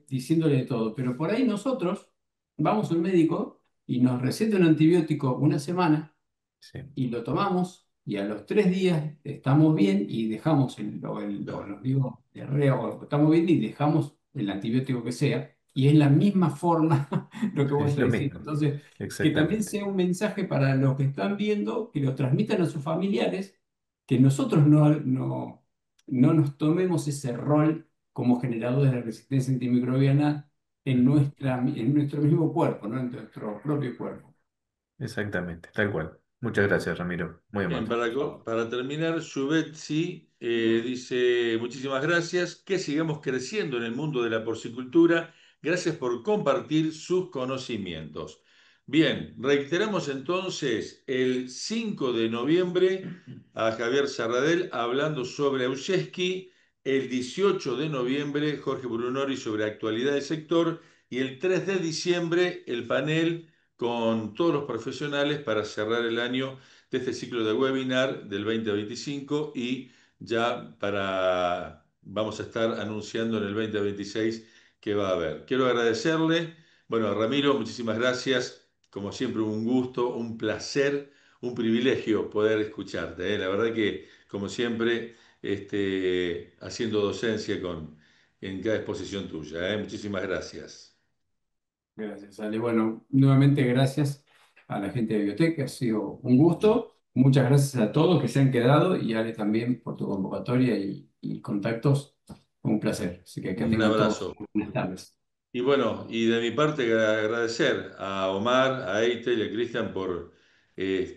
diciéndole de todo, pero por ahí nosotros vamos al médico y nos receta un antibiótico una semana sí, y lo tomamos y a los 3 días estamos bien y dejamos o Claro. nos digo diarrea o estamos bien y dejamos el antibiótico que sea y es la misma forma lo que vos es estás lo diciendo. mismo, Entonces, que también exactamente. sea un mensaje para los que están viendo, que lo transmitan a sus familiares, que nosotros no nos tomemos ese rol como generadores de resistencia antimicrobiana Ujú. en nuestro mismo cuerpo, ¿no? En nuestro propio cuerpo. Exactamente, tal cual. Muchas gracias, Ramiro. Muy Bien, amable. para terminar, Shubetsi dice, muchísimas gracias, que sigamos creciendo en el mundo de la porcicultura. Gracias por compartir sus conocimientos. Bien, reiteramos entonces el 5 de noviembre a Javier Sarradel hablando sobre Aushesky, el 18 de noviembre Jorge Brunori sobre actualidad del sector y el 3 de diciembre el panel con todos los profesionales para cerrar el año de este ciclo de webinar del 2025 y ya vamos a estar anunciando en el 2026 que va a haber. Quiero agradecerle, bueno, Ramiro, muchísimas gracias. Como siempre, un gusto, un placer, un privilegio poder escucharte. ¿Eh? La verdad que, como siempre, haciendo docencia en cada exposición tuya. ¿Eh? Muchísimas gracias. Gracias, Ale. Bueno, nuevamente gracias a la gente de Biblioteca, ha sido un gusto. Muchas gracias a todos que se han quedado y Ale también por tu convocatoria y contactos. Un placer. Así que Un tengan todos abrazo. buenas tardes. Y bueno, y de mi parte agradecer a Omar, a Eitel y a Cristian por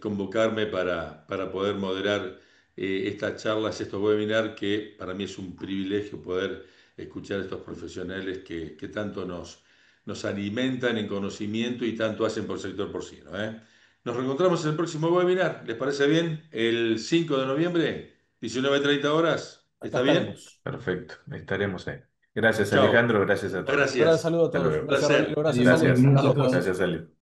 convocarme para poder moderar estas charlas, estos webinars, que para mí es un privilegio poder escuchar a estos profesionales que tanto nos alimentan en conocimiento y tanto hacen por el sector porcino. ¿Eh? Nos reencontramos en el próximo webinar, ¿les parece bien? El 5 de noviembre, 19:30 horas. Acá ¿Está bien? estaremos. Perfecto, estaremos ahí. Gracias, Chao. Alejandro, gracias a Un gran todos. Gracias. saludo a Hasta todos. Un luego. Gracias, Ramiro. placer. Gracias, Adiós, Ale. buenas Gracias, Hasta noches a la todos. próxima. gracias, Ale.